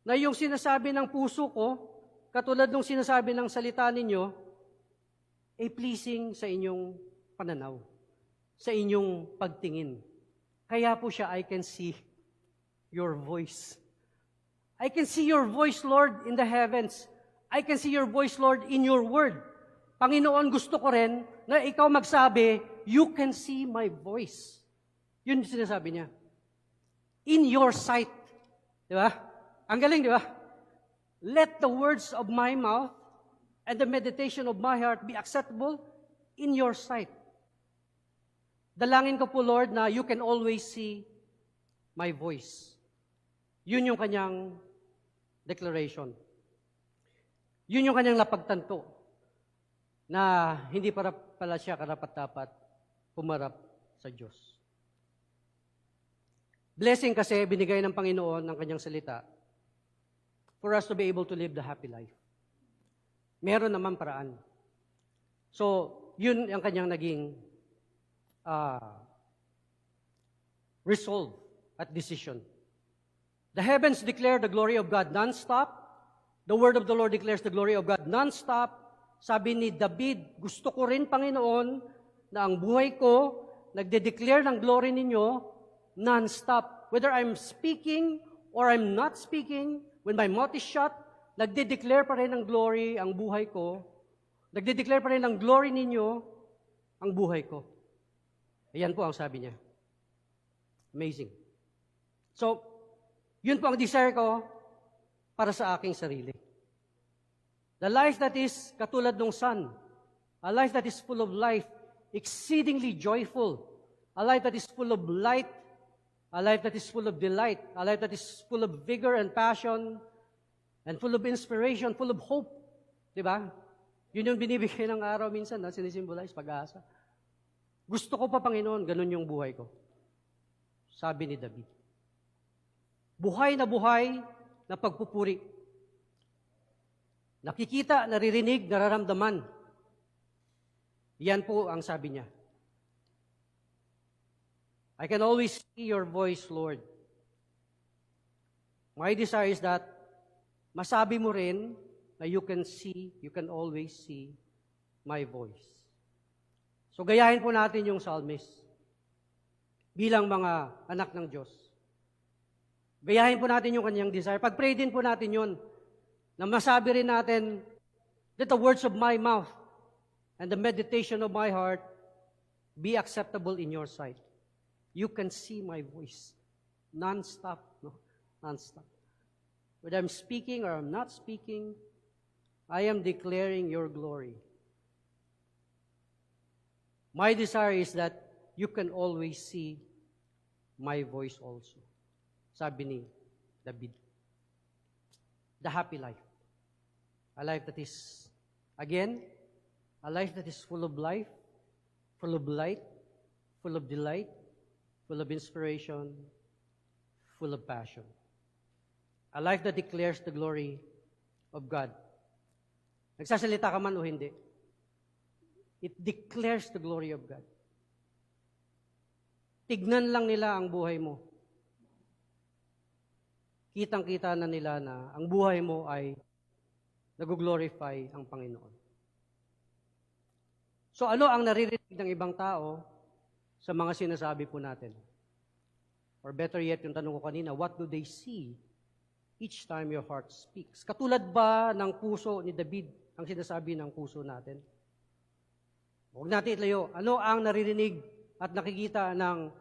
na yung sinasabi ng puso ko, katulad nung sinasabi ng salita ninyo, ay pleasing sa inyong pananaw, sa inyong pagtingin. Kaya po siya, I can see your voice. I can see your voice, Lord, in the heavens. I can see your voice, Lord, in your word. Panginoon, gusto ko rin na ikaw magsabi, you can see my voice. Yun yung sinasabi niya. In your sight. Di ba? Ang galing, di ba? Let the words of my mouth and the meditation of my heart be acceptable in your sight. Dalangin ko po, Lord, na you can always see my voice. Yun yung kanyang declaration. Yun yung kanyang napagtanto na hindi pala siya karapat-dapat pumarap sa Diyos. Blessing kasi binigay ng Panginoon ng kanyang salita for us to be able to live the happy life. Meron naman paraan. So, yun ang kanyang naging resolve at decision. The heavens declare the glory of God non-stop. The word of the Lord declares the glory of God non-stop. Sabi ni David, gusto ko rin, Panginoon, na ang buhay ko nagde-declare ng glory ninyo non-stop. Whether I'm speaking or I'm not speaking, when my mouth is shut, nagde-declare pa rin ng glory ang buhay ko. Nagde-declare pa rin ng glory ninyo ang buhay ko. Ayan po ang sabi niya. Amazing. So, yun po ang desire ko para sa aking sarili. The life that is katulad ng sun, a life that is full of life, exceedingly joyful, a life that is full of light, a life that is full of delight, a life that is full of vigor and passion, and full of inspiration, full of hope. Diba? Yun yung binibigay ng araw minsan, sinisimbolize, pag-asa. Gusto ko pa, Panginoon, ganun yung buhay ko. Sabi ni David. Buhay na pagpupuri. Nakikita, naririnig, nararamdaman. Yan po ang sabi niya. I can always see your voice, Lord. My desire is that masabi mo rin na you can always see my voice. So gayahin po natin yung psalmist bilang mga anak ng Diyos. Gayahin po natin yung kanyang desire. Pag-pray din po natin yun, na masabi rin natin, let the words of my mouth and the meditation of my heart be acceptable in your sight. You can see my voice non-stop, no? Non-stop. Whether I'm speaking or I'm not speaking, I am declaring your glory. My desire is that you can always see my voice also. Sabi ni David. The happy life. A life that is, again, a life that is full of life, full of light, full of delight, full of inspiration, full of passion. A life that declares the glory of God. Nagsasalita ka man o hindi, it declares the glory of God. Tignan lang nila ang buhay mo. Kitang-kita na nila na ang buhay mo ay nag-glorify ang Panginoon. So ano ang naririnig ng ibang tao sa mga sinasabi po natin? Or better yet, yung tanong ko kanina, what do they see each time your heart speaks? Katulad ba ng puso ni David ang sinasabi ng puso natin? Huwag natin itlayo. Ano ang naririnig at nakikita ng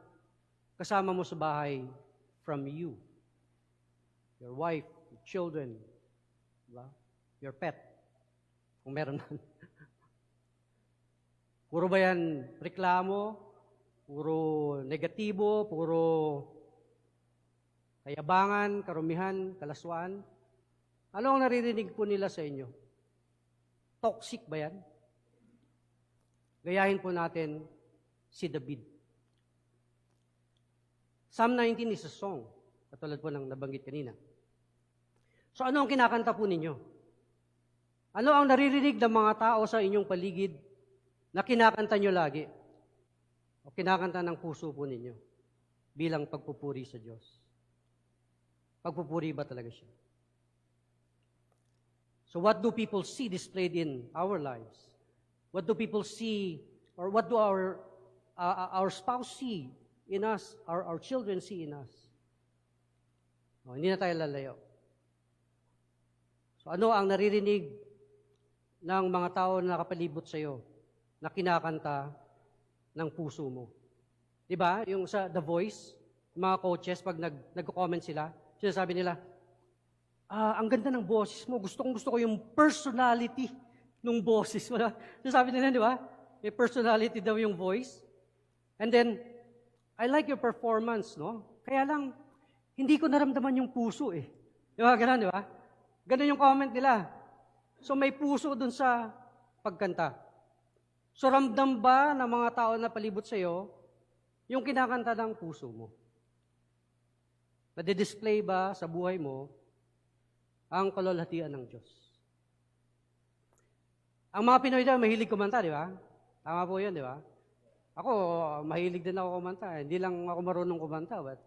kasama mo sa bahay from you? Your wife, your children, diba? Your pet, kung meron man. Puro ba yan reklamo? Puro negatibo? Puro kayabangan, karumihan, kalaswaan? Ano ang naririnig po nila sa inyo? Toxic ba yan? Gayahin po natin si David. Psalm 19 is a song, katulad po ng nabanggit kanina. So ano ang kinakanta po ninyo? Ano ang naririnig ng mga tao sa inyong paligid na kinakanta nyo lagi? O kinakanta ng puso po ninyo bilang pagpupuri sa Diyos? Pagpupuri ba talaga siya? So what do people see displayed in our lives? What do people see, or what do our spouse see in us, our children see in us? No, hindi na tayo lalayo. So ano ang naririnig ng mga tao na nakapalibot sa iyo na kinakanta ng puso mo? Diba? Yung sa The Voice, mga coaches, pag nag-comment sila, sinasabi nila, ang ganda ng boses mo, gusto ko yung personality ng boses mo. Sinasabi nila, di ba? May personality daw yung voice. And then, I like your performance, no? Kaya lang, hindi ko naramdaman yung puso eh. Di ba? Ganun, di ba? Ganun yung comment nila. So may puso dun sa pagkanta. So ramdam ba ng mga tao na palibot sa iyo yung kinakanta ng puso mo? Nade-display ba sa buhay mo ang kalwalhatian ng Diyos? Ang mga Pinoy daw mahilig kumanta, di ba? Tama po yun, di ba? Ako, mahilig din ako kumanta. Hindi lang ako marunong kumanta, but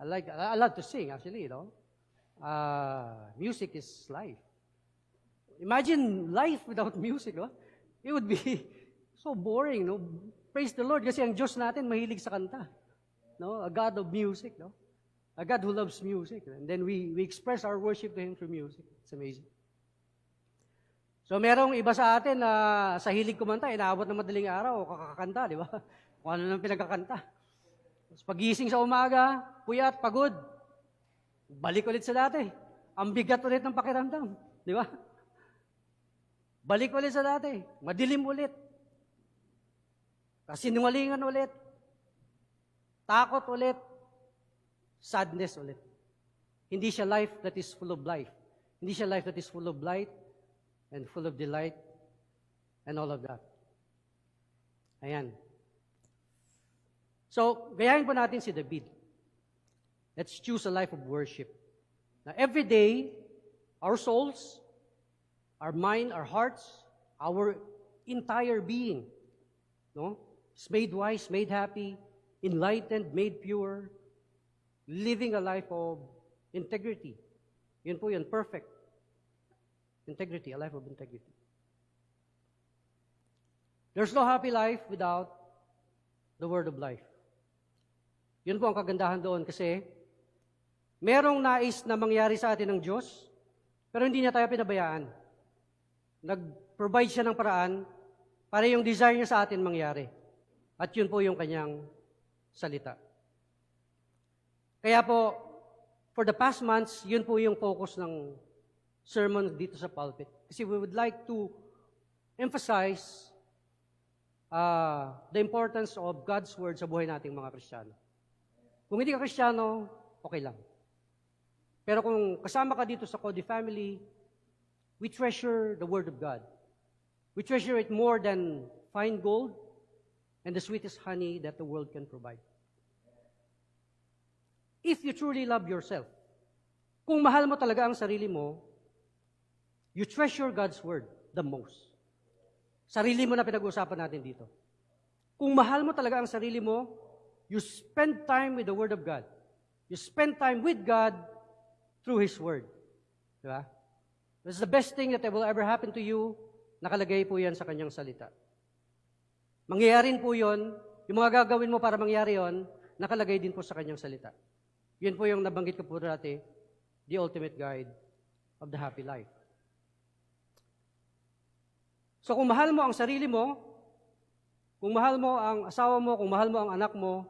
I love to sing, actually, you know? Music is life. Imagine life without music, no? It would be so boring, no? Praise the Lord, kasi ang Diyos natin mahilig sa kanta. No? A God of music, no? A God who loves music. And then we express our worship to Him through music. It's amazing. So merong iba sa atin na sa hilig kumanta, inaabot ng madaling araw, kakakanta, di ba? Kung ano nang pinagkakanta. Tapos pagising sa umaga, puyat, pagod. Balik ulit sa dati. Ang bigat ulit ng pakiramdam. Di ba? Balik ulit sa dati. Madilim ulit. Kasinungalingan ulit. Takot ulit. Sadness ulit. Hindi siya life that is full of life. Hindi siya life that is full of light and full of delight and all of that. Ayan. So, gayahin po natin si David. Let's choose a life of worship. Now, every day, our souls, our mind, our hearts, our entire being, no, is made wise, made happy enlightened, made pure, living a life of integrity. Yun po yun, perfect. Integrity, a life of integrity. There's no happy life without the word of life. Yun po ang kagandahan doon kasi merong nais na mangyari sa atin ng Diyos, pero hindi niya tayo pinabayaan. Nag-provide siya ng paraan para yung desire niya sa atin mangyari. At yun po yung kanyang salita. Kaya po, for the past months, yun po yung focus ng sermon dito sa pulpit. Kasi we would like to emphasize the importance of God's Word sa buhay nating mga Kristiyano. Kung hindi ka Kristiyano, okay lang. Pero kung kasama ka dito sa Cody family, we treasure the Word of God. We treasure it more than fine gold and the sweetest honey that the world can provide. If you truly love yourself, kung mahal mo talaga ang sarili mo, you treasure God's Word the most. Sarili mo na pinag-uusapan natin dito. Kung mahal mo talaga ang sarili mo, you spend time with the Word of God. You spend time with God through His Word. Diba? This is the best thing that will ever happen to you. Nakalagay po yan sa kanyang salita. Mangyayarin po yun, yung mga gagawin mo para mangyari yun, nakalagay din po sa kanyang salita. Yun po yung nabanggit ko po dati, the ultimate guide of the happy life. So kung mahal mo ang sarili mo, kung mahal mo ang asawa mo, kung mahal mo ang anak mo,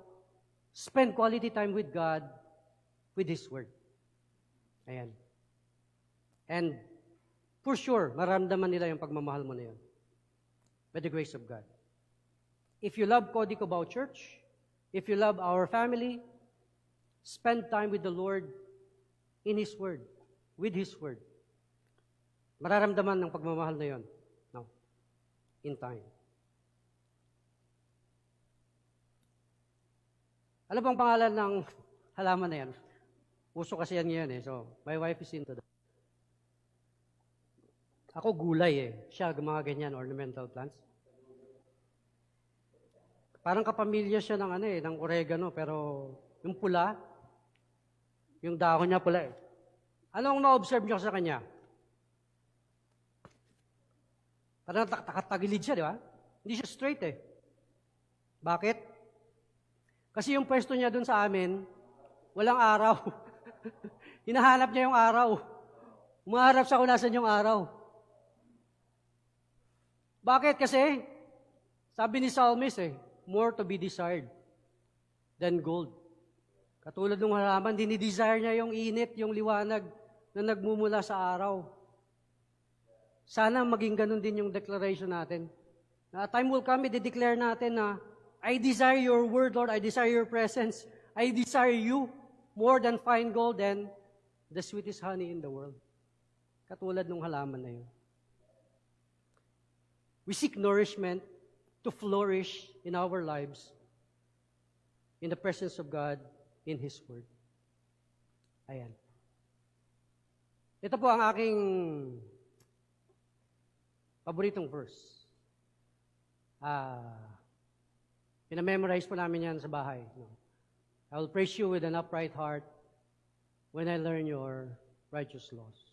spend quality time with God, with His Word. Ayan. And for sure, maramdaman nila yung pagmamahal mo na yun. By the grace of God. If you love Cody Cubao Church, if you love our family, spend time with the Lord in His Word, with His Word. Mararamdaman ng pagmamahal na yun. No. In time. Ano bang pangalan ng halaman na yan? Uso kasi yan ngayon eh. So, my wife is into that. Ako gulay eh. Siya, mga ganyan, ornamental plants. Parang kapamilya siya ng ng oregano, pero yung pula, yung dahon niya pula eh. Ano ang na-observe niyo sa kanya? Parang takatagilid siya, di ba? Hindi siya straight eh. Bakit? Kasi yung pwesto niya dun sa amin, walang araw. Hinahanap niya yung araw. Umaharap sa kung nasan yung araw. Bakit? Kasi, sabi ni Psalmist more to be desired than gold. Katulad ng halaman, dinidesire niya yung init, yung liwanag na nagmumula sa araw. Sana maging ganun din yung declaration natin. Na time will come, i-declare natin na, I desire your word, Lord. I desire your presence. I desire you more than fine gold and the sweetest honey in the world. Katulad ng halaman na yun. We seek nourishment to flourish in our lives in the presence of God in His Word. Ayan. Ito po ang aking paboritong verse. Pinamemorize po namin yan sa bahay. I will praise you with an upright heart when I learn your righteous laws.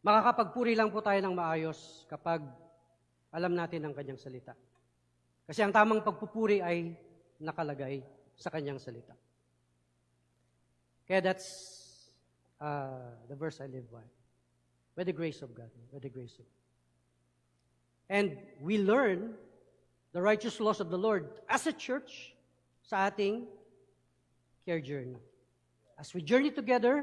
Makakapagpuri lang po tayo ng maayos kapag alam natin ang kanyang salita. Kasi ang tamang pagpupuri ay nakalagay sa kanyang salita. Kaya that's the verse I live by. By the grace of God. By the grace of God. And we learn the righteous laws of the Lord as a church sa ating care journey. As we journey together,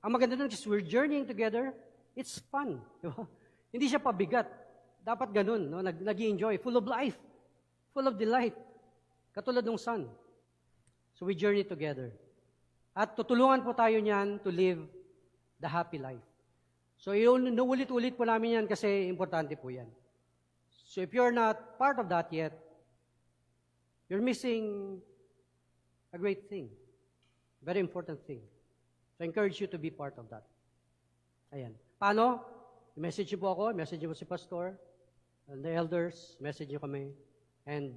ang maganda nun is we're journeying together, it's fun. Diba? Hindi siya pabigat. Dapat ganun, no? Nag-i-enjoy, full of life, full of delight. Katulad ng sun. So we journey together. At tutulungan po tayo niyan to live the happy life. So inuulit-ulit po namin yan kasi importante po yan. So if you're not part of that yet, you're missing a great thing. Very important thing. So I encourage you to be part of that. Ayan. Paano? I-message niyo po ako, i-message niyo po si Pastor. and the elders, message nyo kami. And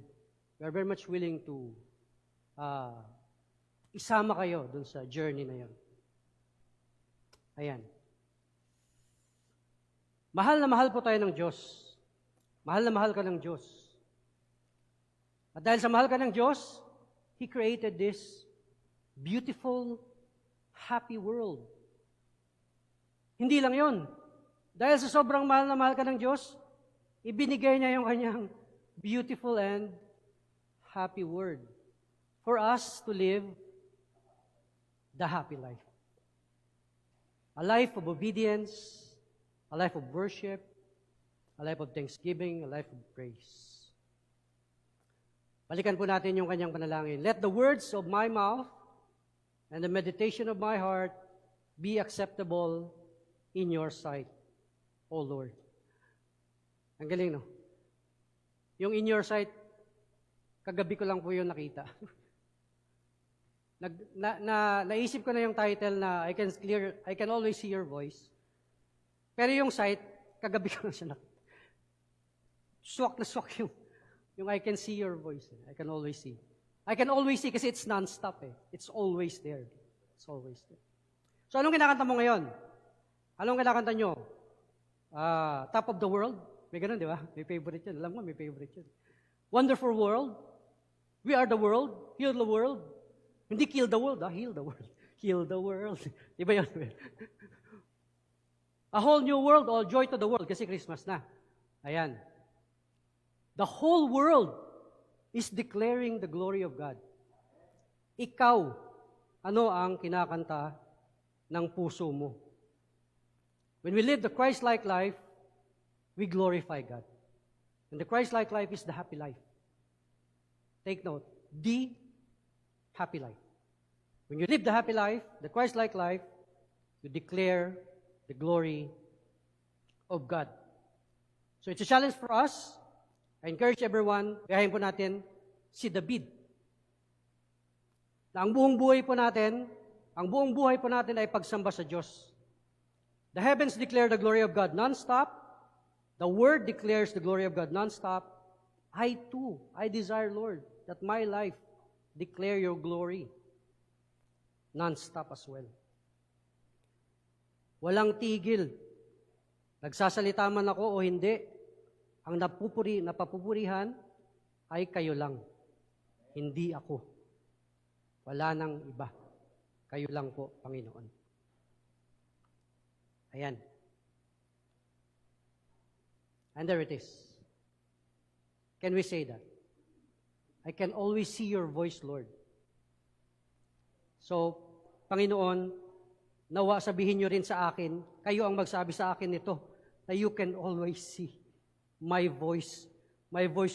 we are very much willing to isama kayo dun sa journey na yon. Ayan. Mahal na mahal po tayo ng Diyos. Mahal na mahal ka ng Diyos. At dahil sa mahal ka ng Diyos, He created this beautiful, happy world. Hindi lang yon. Dahil sa sobrang mahal na mahal ka ng Diyos, ibinigay niya yung kanyang beautiful and happy word for us to live the happy life. A life of obedience, a life of worship, a life of thanksgiving, a life of praise. Balikan po natin yung kanyang panalangin. Let the words of my mouth and the meditation of my heart be acceptable in your sight, O Lord. Ang galing, no? Yung in your sight, kagabi ko lang po yung nakita. Naisip ko na yung title na I can always see your voice. Pero yung sight, kagabi ko na siya nakita. Swak na swak yung I can see your voice. I can always see. I can always see kasi it's non-stop eh. It's always there. It's always there. So anong kinakanta mo ngayon? Anong kinakanta nyo? Top of the world? May ganun, di ba? May favorite yun. Alam mo, may favorite yun. Wonderful world. We are the world. Heal the world. Hindi kill the world, heal the world. Heal the world. Di ba yun? A whole new world, all joy to the world. Kasi Christmas na. Ayan. The whole world is declaring the glory of God. Ikaw, ano ang kinakanta ng puso mo? When we live the Christ-like life, we glorify God. And the Christ-like life is the happy life. Take note, the happy life. When you live the happy life, the Christ-like life, you declare the glory of God. So it's a challenge for us. I encourage everyone, gayahin po natin si David. Na ang buong buhay po natin ay pagsamba sa Diyos. The heavens declare the glory of God non-stop. The Word declares the glory of God non-stop. I too, I desire, Lord, that my life declare your glory non-stop as well. Walang tigil. Nagsasalita man ako o hindi, ang napupurihan ay kayo lang. Hindi ako. Wala nang iba. Kayo lang po, Panginoon. Ayan. And there it is. Can we say that? I can always see your voice, Lord. So, Panginoon, nawa sabihin nyo rin sa akin, kayo ang magsabi sa akin nito, na you can always see my voice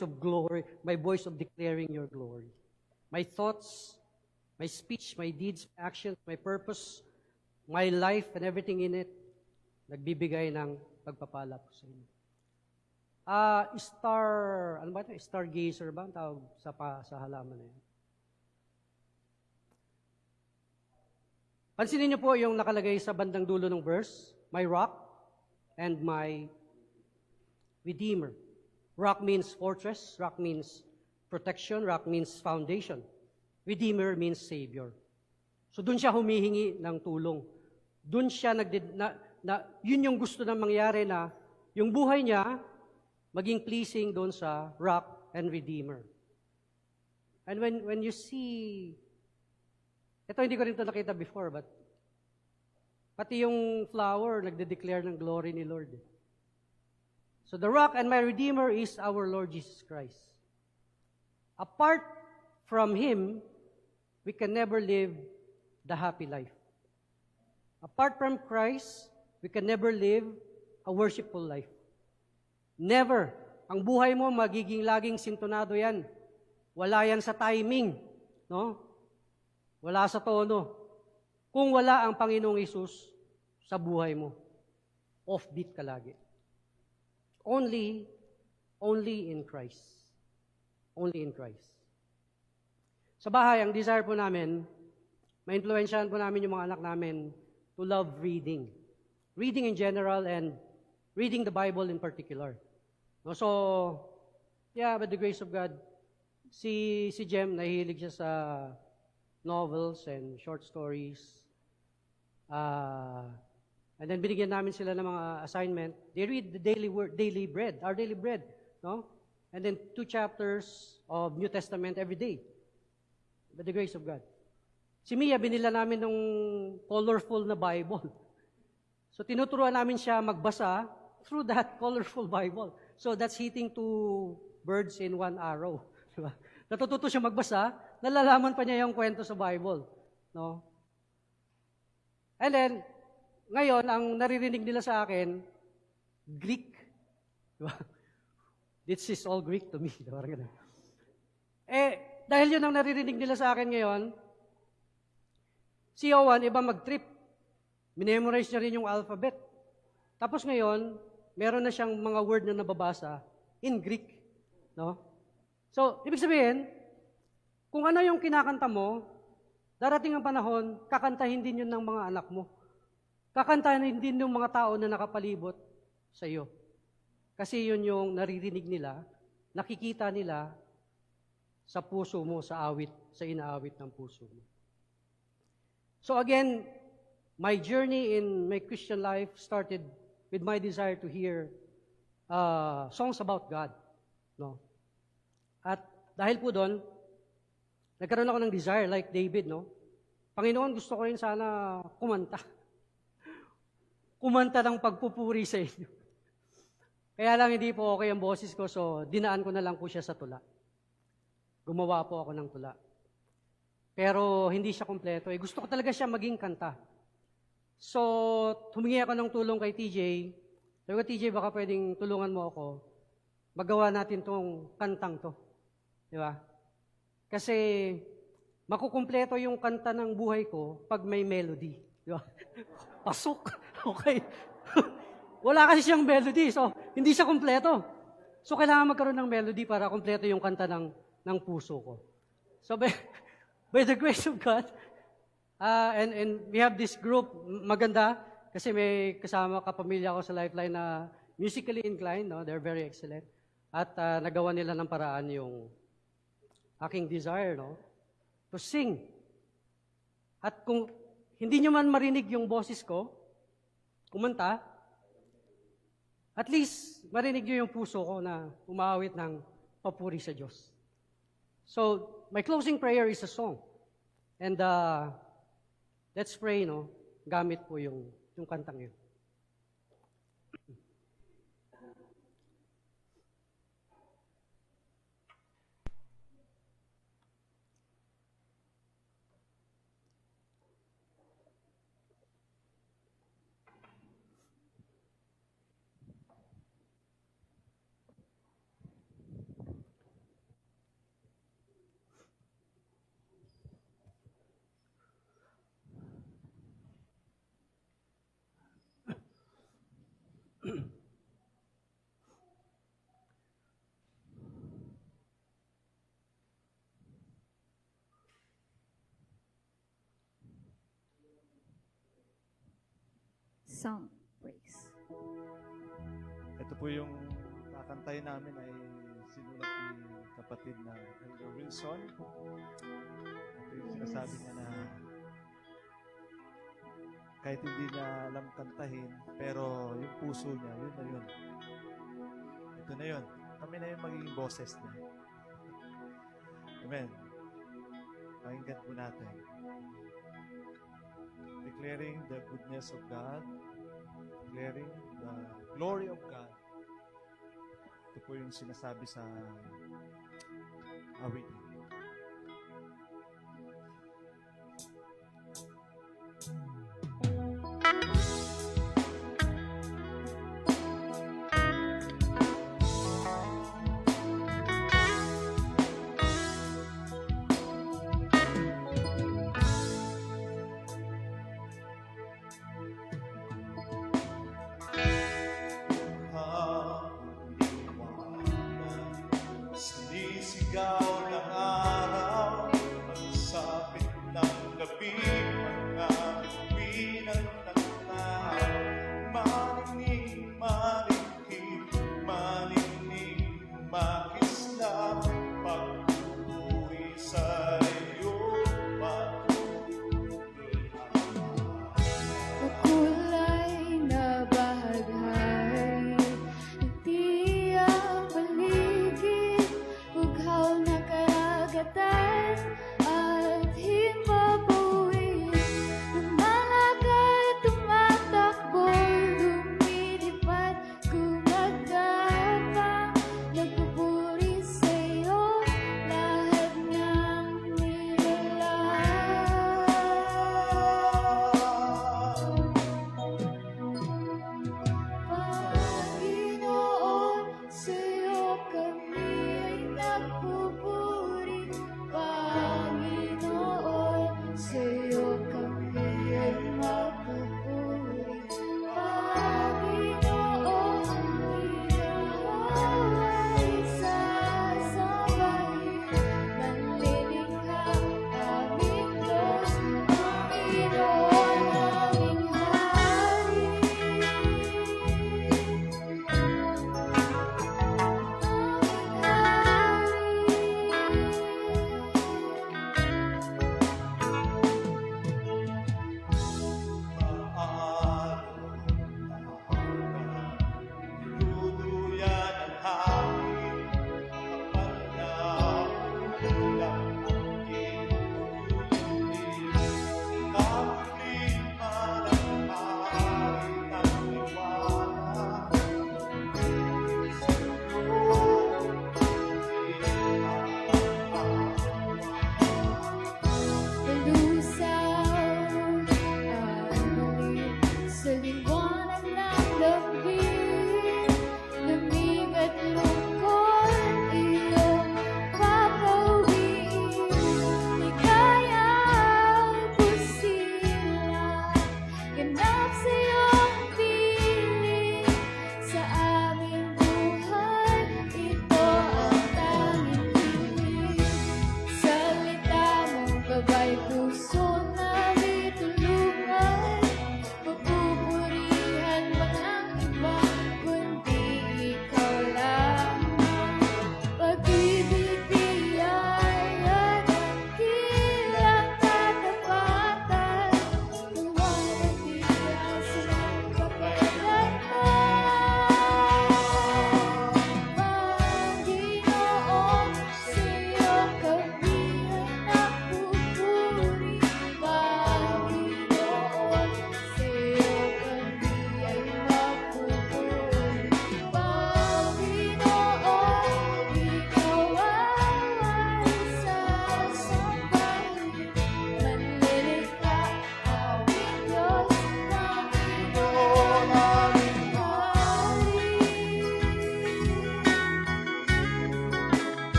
of glory, my voice of declaring your glory. My thoughts, my speech, my deeds, my actions, my purpose, my life and everything in it, nagbibigay ng pagpapala po sa inyo. Ano ba ito? Stargazer ba ang tawag sa halaman na yan? Pansinin niyo po yung nakalagay sa bandang dulo ng verse, my rock and my Redeemer. Rock means fortress, rock means protection, rock means foundation. Redeemer means Savior. So doon siya humihingi ng tulong. Doon siya yun yung gusto na mangyari na yung buhay niya maging pleasing doon sa rock and Redeemer. And when you see, ito hindi ko rin ito nakita before, but pati yung flower nagde-declare ng glory ni Lord. So the rock and my Redeemer is our Lord Jesus Christ. Apart from Him, we can never live the happy life. Apart from Christ, we can never live a worshipful life. Never. Ang buhay mo magiging laging sintonado yan. Wala yan sa timing. No? Wala sa tono. Kung wala ang Panginoong Hesus sa buhay mo, offbeat ka lagi. Only in Christ. Only in Christ. Sa bahay, ang desire po namin, ma-influensyahan po namin yung mga anak namin to love reading. Reading in general and reading the Bible in particular. No, so, yeah, by the grace of God, si Jem, nahihilig siya sa novels and short stories. And then binigyan namin sila ng mga assignment. They read the daily bread, our daily bread, no? And then 2 chapters of New Testament every day. By the grace of God. Si Mia, binila namin ng colorful na Bible. So tinuturuan namin siya magbasa through that colorful Bible. So that's hitting 2 birds in 1 arrow. Diba? Natututo siya magbasa, nalalaman pa niya yung kwento sa Bible. No? And then, ngayon, ang naririnig nila sa akin, Greek. Diba? This is all Greek to me. Diba? Dahil yun ang naririnig nila sa akin ngayon, si Owen, iba mag-trip. Minemorize niya rin yung alphabet. Tapos ngayon, meron na siyang mga word na nababasa in Greek. No? So, ibig sabihin, kung ano yung kinakanta mo, darating ang panahon, kakantahin din yun ng mga anak mo. Kakantahin din ng mga tao na nakapalibot sa iyo. Kasi yun yung naririnig nila, nakikita nila sa puso mo, sa awit, sa inaawit ng puso mo. So again, my journey in my Christian life started with my desire to hear songs about God. No? At dahil po doon, nagkaroon ako ng desire like David, no? Panginoon, gusto ko rin sana kumanta. Kumanta ng pagpupuri sa inyo. Kaya lang hindi po okay ang boses ko, so dinaan ko na lang po siya sa tula. Gumawa po ako ng tula. Pero hindi siya kompleto. Gusto ko talaga siya maging kanta. So, humingi ako ng tulong kay TJ. Sabi ko, TJ, baka pwedeng tulungan mo ako. Magawa natin tong kantang to. Di ba? Kasi, makukumpleto yung kanta ng buhay ko pag may melody. Di ba? Pasok. Okay. Wala kasi siyang melody, so hindi siya kumpleto. So, kailangan magkaroon ng melody para kumpleto yung kanta ng puso ko. So, by the grace of God, and we have this group, maganda, kasi may kasama kapamilya ko sa Lifeline na musically inclined, no? They're very excellent. At nagawa nila ng paraan yung aking desire, no? To sing. At kung hindi nyo man marinig yung boses ko, kumanta, at least marinig nyo yung puso ko na umaawit ng papuri sa Diyos. So, my closing prayer is a song. And let's pray, no? Gamit po yung kantang yun. Song praise. Ito po yung kakantayin namin ay sinulat ni kapatid na Elder Wilson. Ito yung sinasabi niya na kahit hindi niya alam kantahin, pero yung puso niya, yun na yun. Ito na yun. Kami na yung magiging boses niya. Amen. Pakinggan po natin. Declaring the goodness of God, declaring the glory of God. Ito po yung sinasabi sa awitin. Sinisigaw ng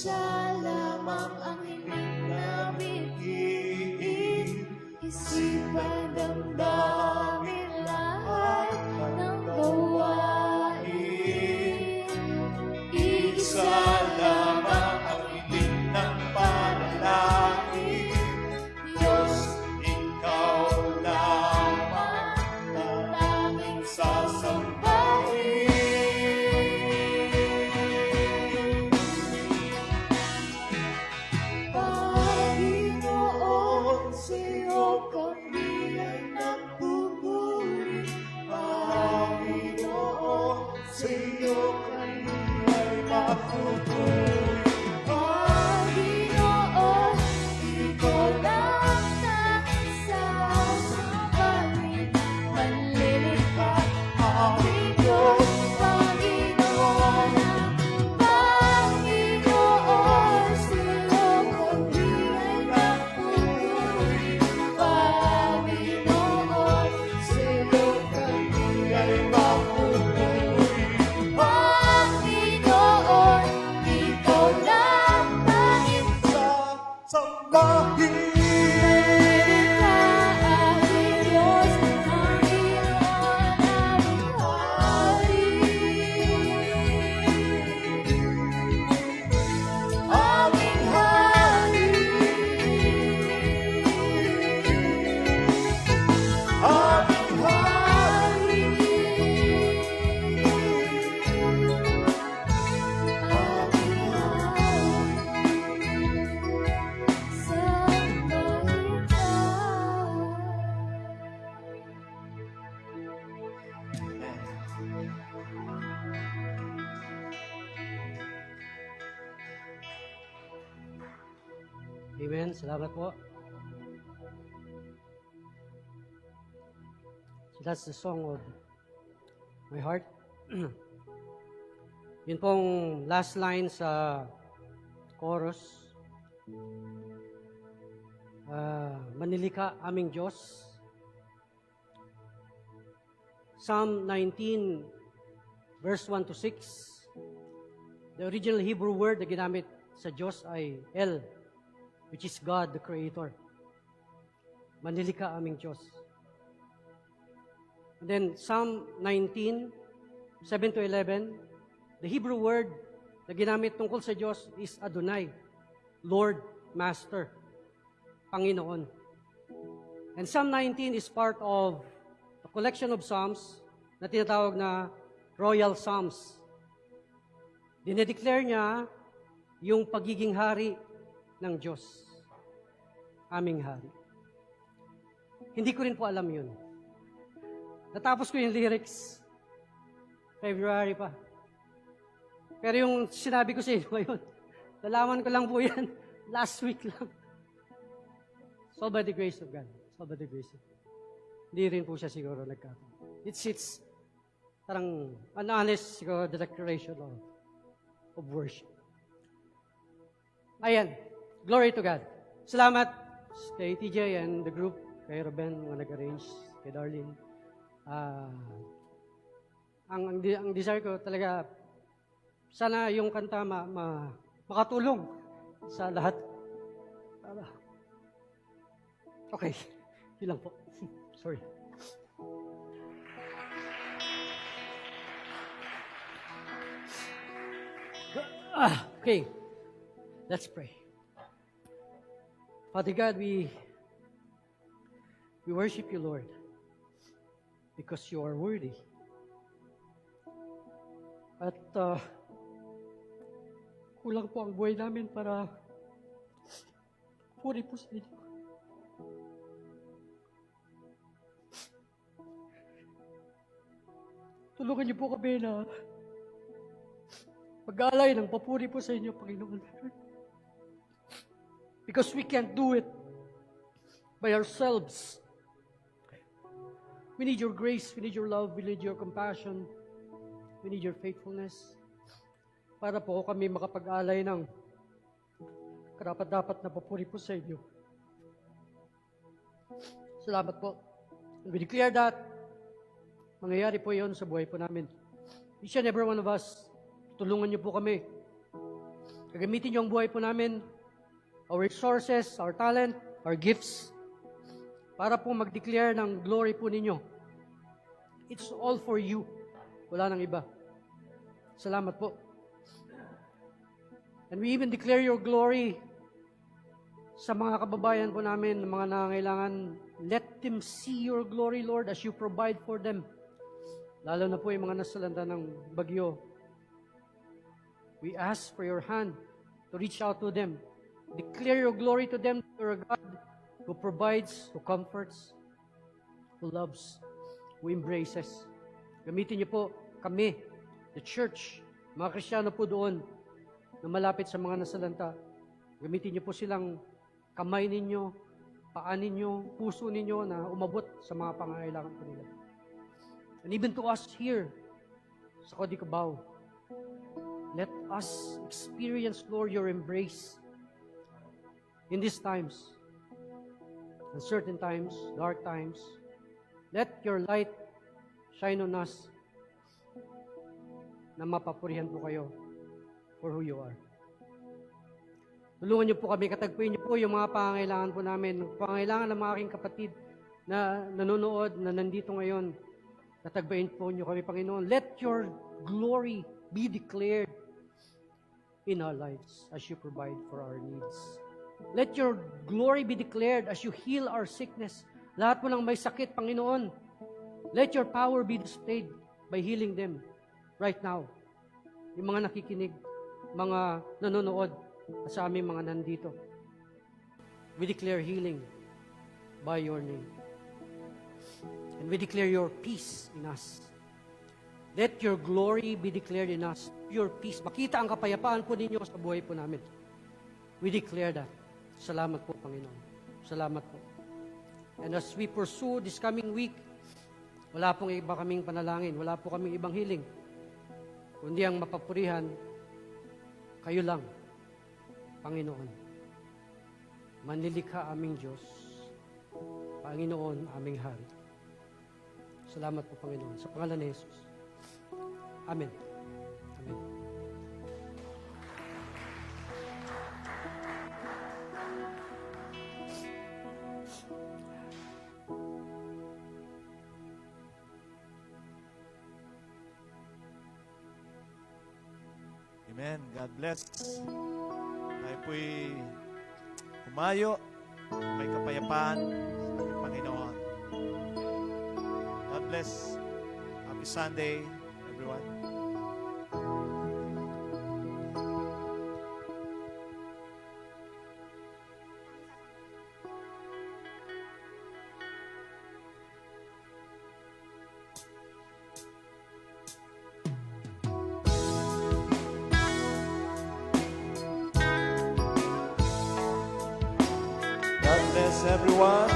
Isa lamang ang hiling namin, isipan, damdamin lahat ng gawain. Isa lamang ang hiling ng panalangin, Diyos, Ikaw lamang ang aming sasambahin. Panginoon, sa'yo kami ay nagpupuri. Panginoon, sa'yo kami ay nagpupuri. Panginoon, Ikaw lang tanging sasambahin. Manlilipat aming Diyos, Panginoon. Panginoon, sa'yo kami ay nagpupuri. Panginoon, sa'yo kami ay nagpupuri. Panginoon, Ikaw lang tanging sasambahin. Ka aming Diyos, Panginoon, aming Hari. Aming Hari. Aming Hari. Sambahin ka. Amen. Salamat po. So that's the song of my heart. Yun pong last line sa chorus. Manilika aming Diyos. Psalm 19, verse 1 to 6. The original Hebrew word na ginamit sa Diyos ay El, which is God, the Creator. Manilika aming Diyos. And then Psalm 19, 7 to 11, the Hebrew word na ginamit tungkol sa Diyos is Adonai, Lord, Master, Panginoon. And Psalm 19 is part of a collection of Psalms na tinatawag na Royal Psalms. Dinedeclare niya yung pagiging hari ng Diyos. Aming hari. Hindi ko rin po alam yun. Natapos ko yung lyrics. February pa. Pero yung sinabi ko sa inyo ngayon, nalaman ko lang po yan last week lang. So by the grace of God. So by the grace of God. Hindi rin po siya siguro nagkataon. It's parang an honest siguro declaration of worship. Ayan. Glory to God. Salamat kay TJ and the group, kay Ruben, mga nag-arrange, kay Darlene. Ang desire ko talaga, sana yung kanta makatulong sa lahat. Okay. Yun lang po. Sorry. Okay. Let's pray. Father God, we worship you, Lord, because you are worthy. At kulang po ang buhay namin para puri po sa inyo. Tulungan niyo po kami na mag-alay ng papuri po sa inyo, Panginoon. Because we can't do it by ourselves. We need your grace, we need your love, we need your compassion, we need your faithfulness para po kami makapag-alay ng karapat-dapat na papuri po sa inyo. Salamat po. And we declare that mangyayari po yon sa buhay po namin. Each and every one of us, tulungan niyo po kami Gagamitin niyo ang buhay po namin, our resources, our talent, our gifts, para po mag-declare ng glory po ninyo. It's all for you. Wala nang iba. Salamat po. And we even declare your glory sa mga kababayan po namin, mga nangangailangan. Let them see your glory, Lord, as you provide for them. Lalo na po yung mga nasalanta ng bagyo. We ask for your hand to reach out to them. Declare your glory to them, you're a God who provides, who comforts, who loves, who embraces. Gamitin niyo po kami, the church, mga Kristiyano po doon, na malapit sa mga nasalanta. Gamitin niyo po silang kamay ninyo, paa ninyo, puso ninyo na umabot sa mga pangangailangan po nila. And even to us here, sa Kodikabao, let us experience, Lord, your embrace in these times, uncertain times, dark times. Let your light shine on us na mapapurihan po kayo for who you are. Tulungan niyo po kami, katagpuin niyo po yung mga pangangailangan po namin, pangangailangan ng mga aking kapatid na nanonood, na nandito ngayon. Katagpuin po niyo kami, Panginoon. Let your glory be declared in our lives as you provide for our needs. Let your glory be declared as you heal our sickness. Lahat po ng may sakit, Panginoon, let your power be displayed by healing them right now. Yung mga nakikinig, mga nanonood, sa aming mga nandito. We declare healing by your name. And we declare your peace in us. Let your glory be declared in us. Your peace. Makita ang kapayapaan po ninyo sa buhay po namin. We declare that. Salamat po, Panginoon. Salamat po. And as we pursue this coming week, wala pong iba kaming panalangin, wala po kaming ibang hiling, kundi ang mapapurihan, kayo lang, Panginoon. Manlilikha aming Diyos, Panginoon aming Hari. Salamat po, Panginoon. Sa pangalan ni Jesus. Amen. Amen. Amen. God bless. Tayo po'y humayo, may kapayapaan sa ating Panginoon. God bless. Happy Sunday, everyone. God bless everyone.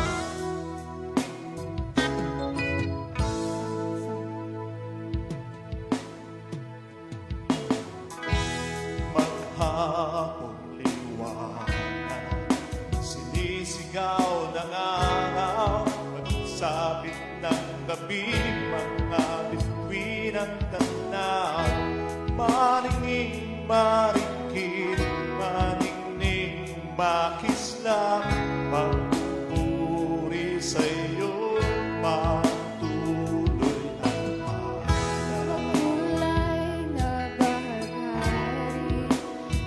Maghapong liwanag, sinisigaw ng araw, pagsapit ng gabi, mga bituin ang tanaw, maninging marikit, maningning makisla, pagpupuri sa iyo, patuloy ang Kulay na bahaghari,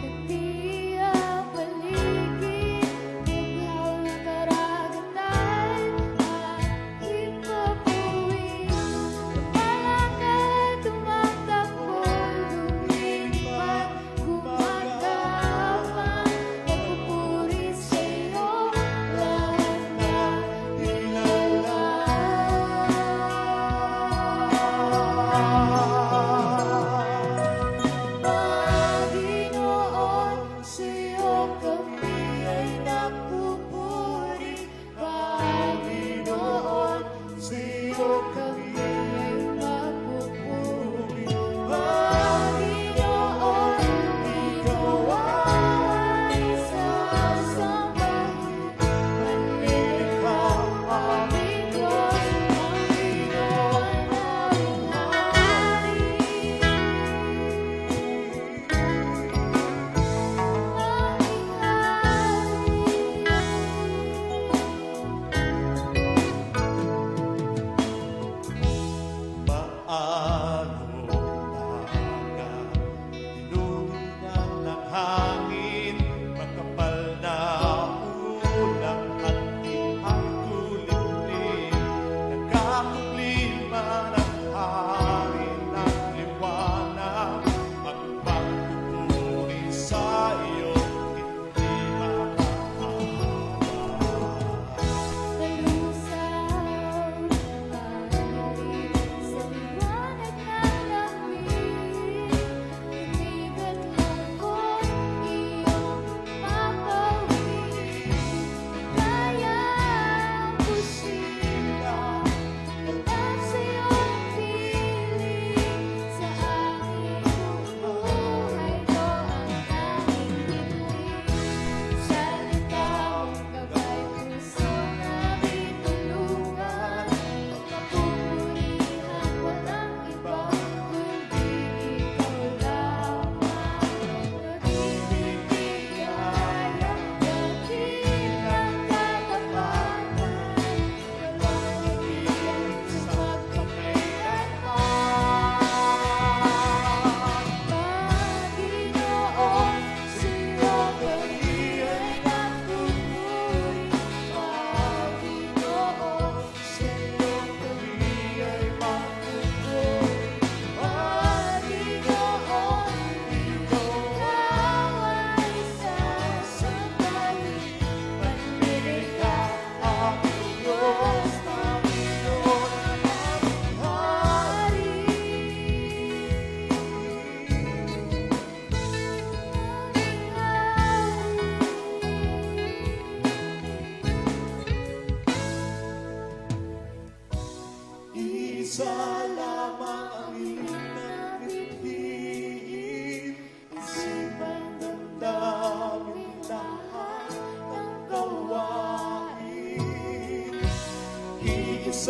hindi ang paligid, bughaw ng karagatan, aking papuwin. Lumalakad, tumatakbo, lumilipad,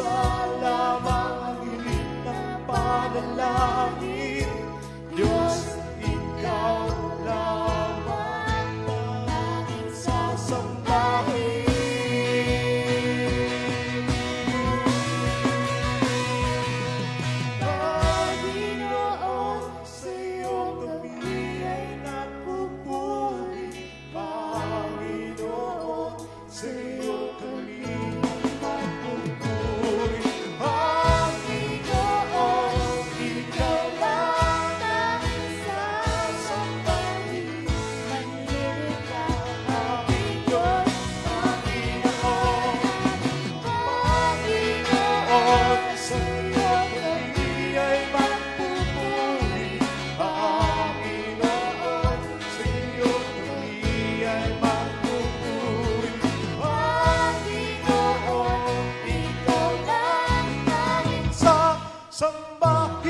Isa lamang ang hiling ng panalangin, Diyos, Ikaw lamang tanging sasambahin. Panginoon, sa iyo kami ay nagpupuri. Panginoon, sa iyo kami nagpupuri. Panginoon, Ikaw lang tanging sasambahin. Manlilita aming Diyos, Panginoon. Panginoon, sa iyo kami ay magpupuri. Panginoon, sa iyo kami ay magpupuri. Panginoon, Ikaw lang tanging sasambahin.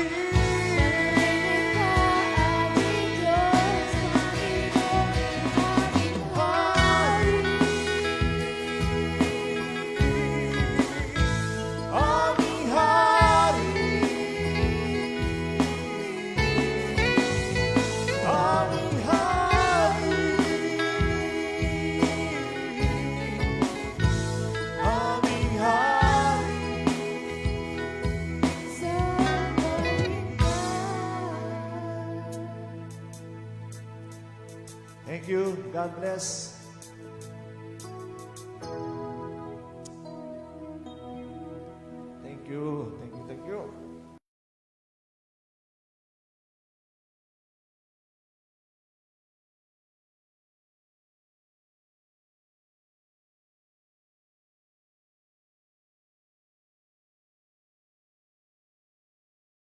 Aming Diyos, Panginoon, aming Hari. Aming Hari, aming Hari, aming Hari, sambahin ka. Thank you. God bless.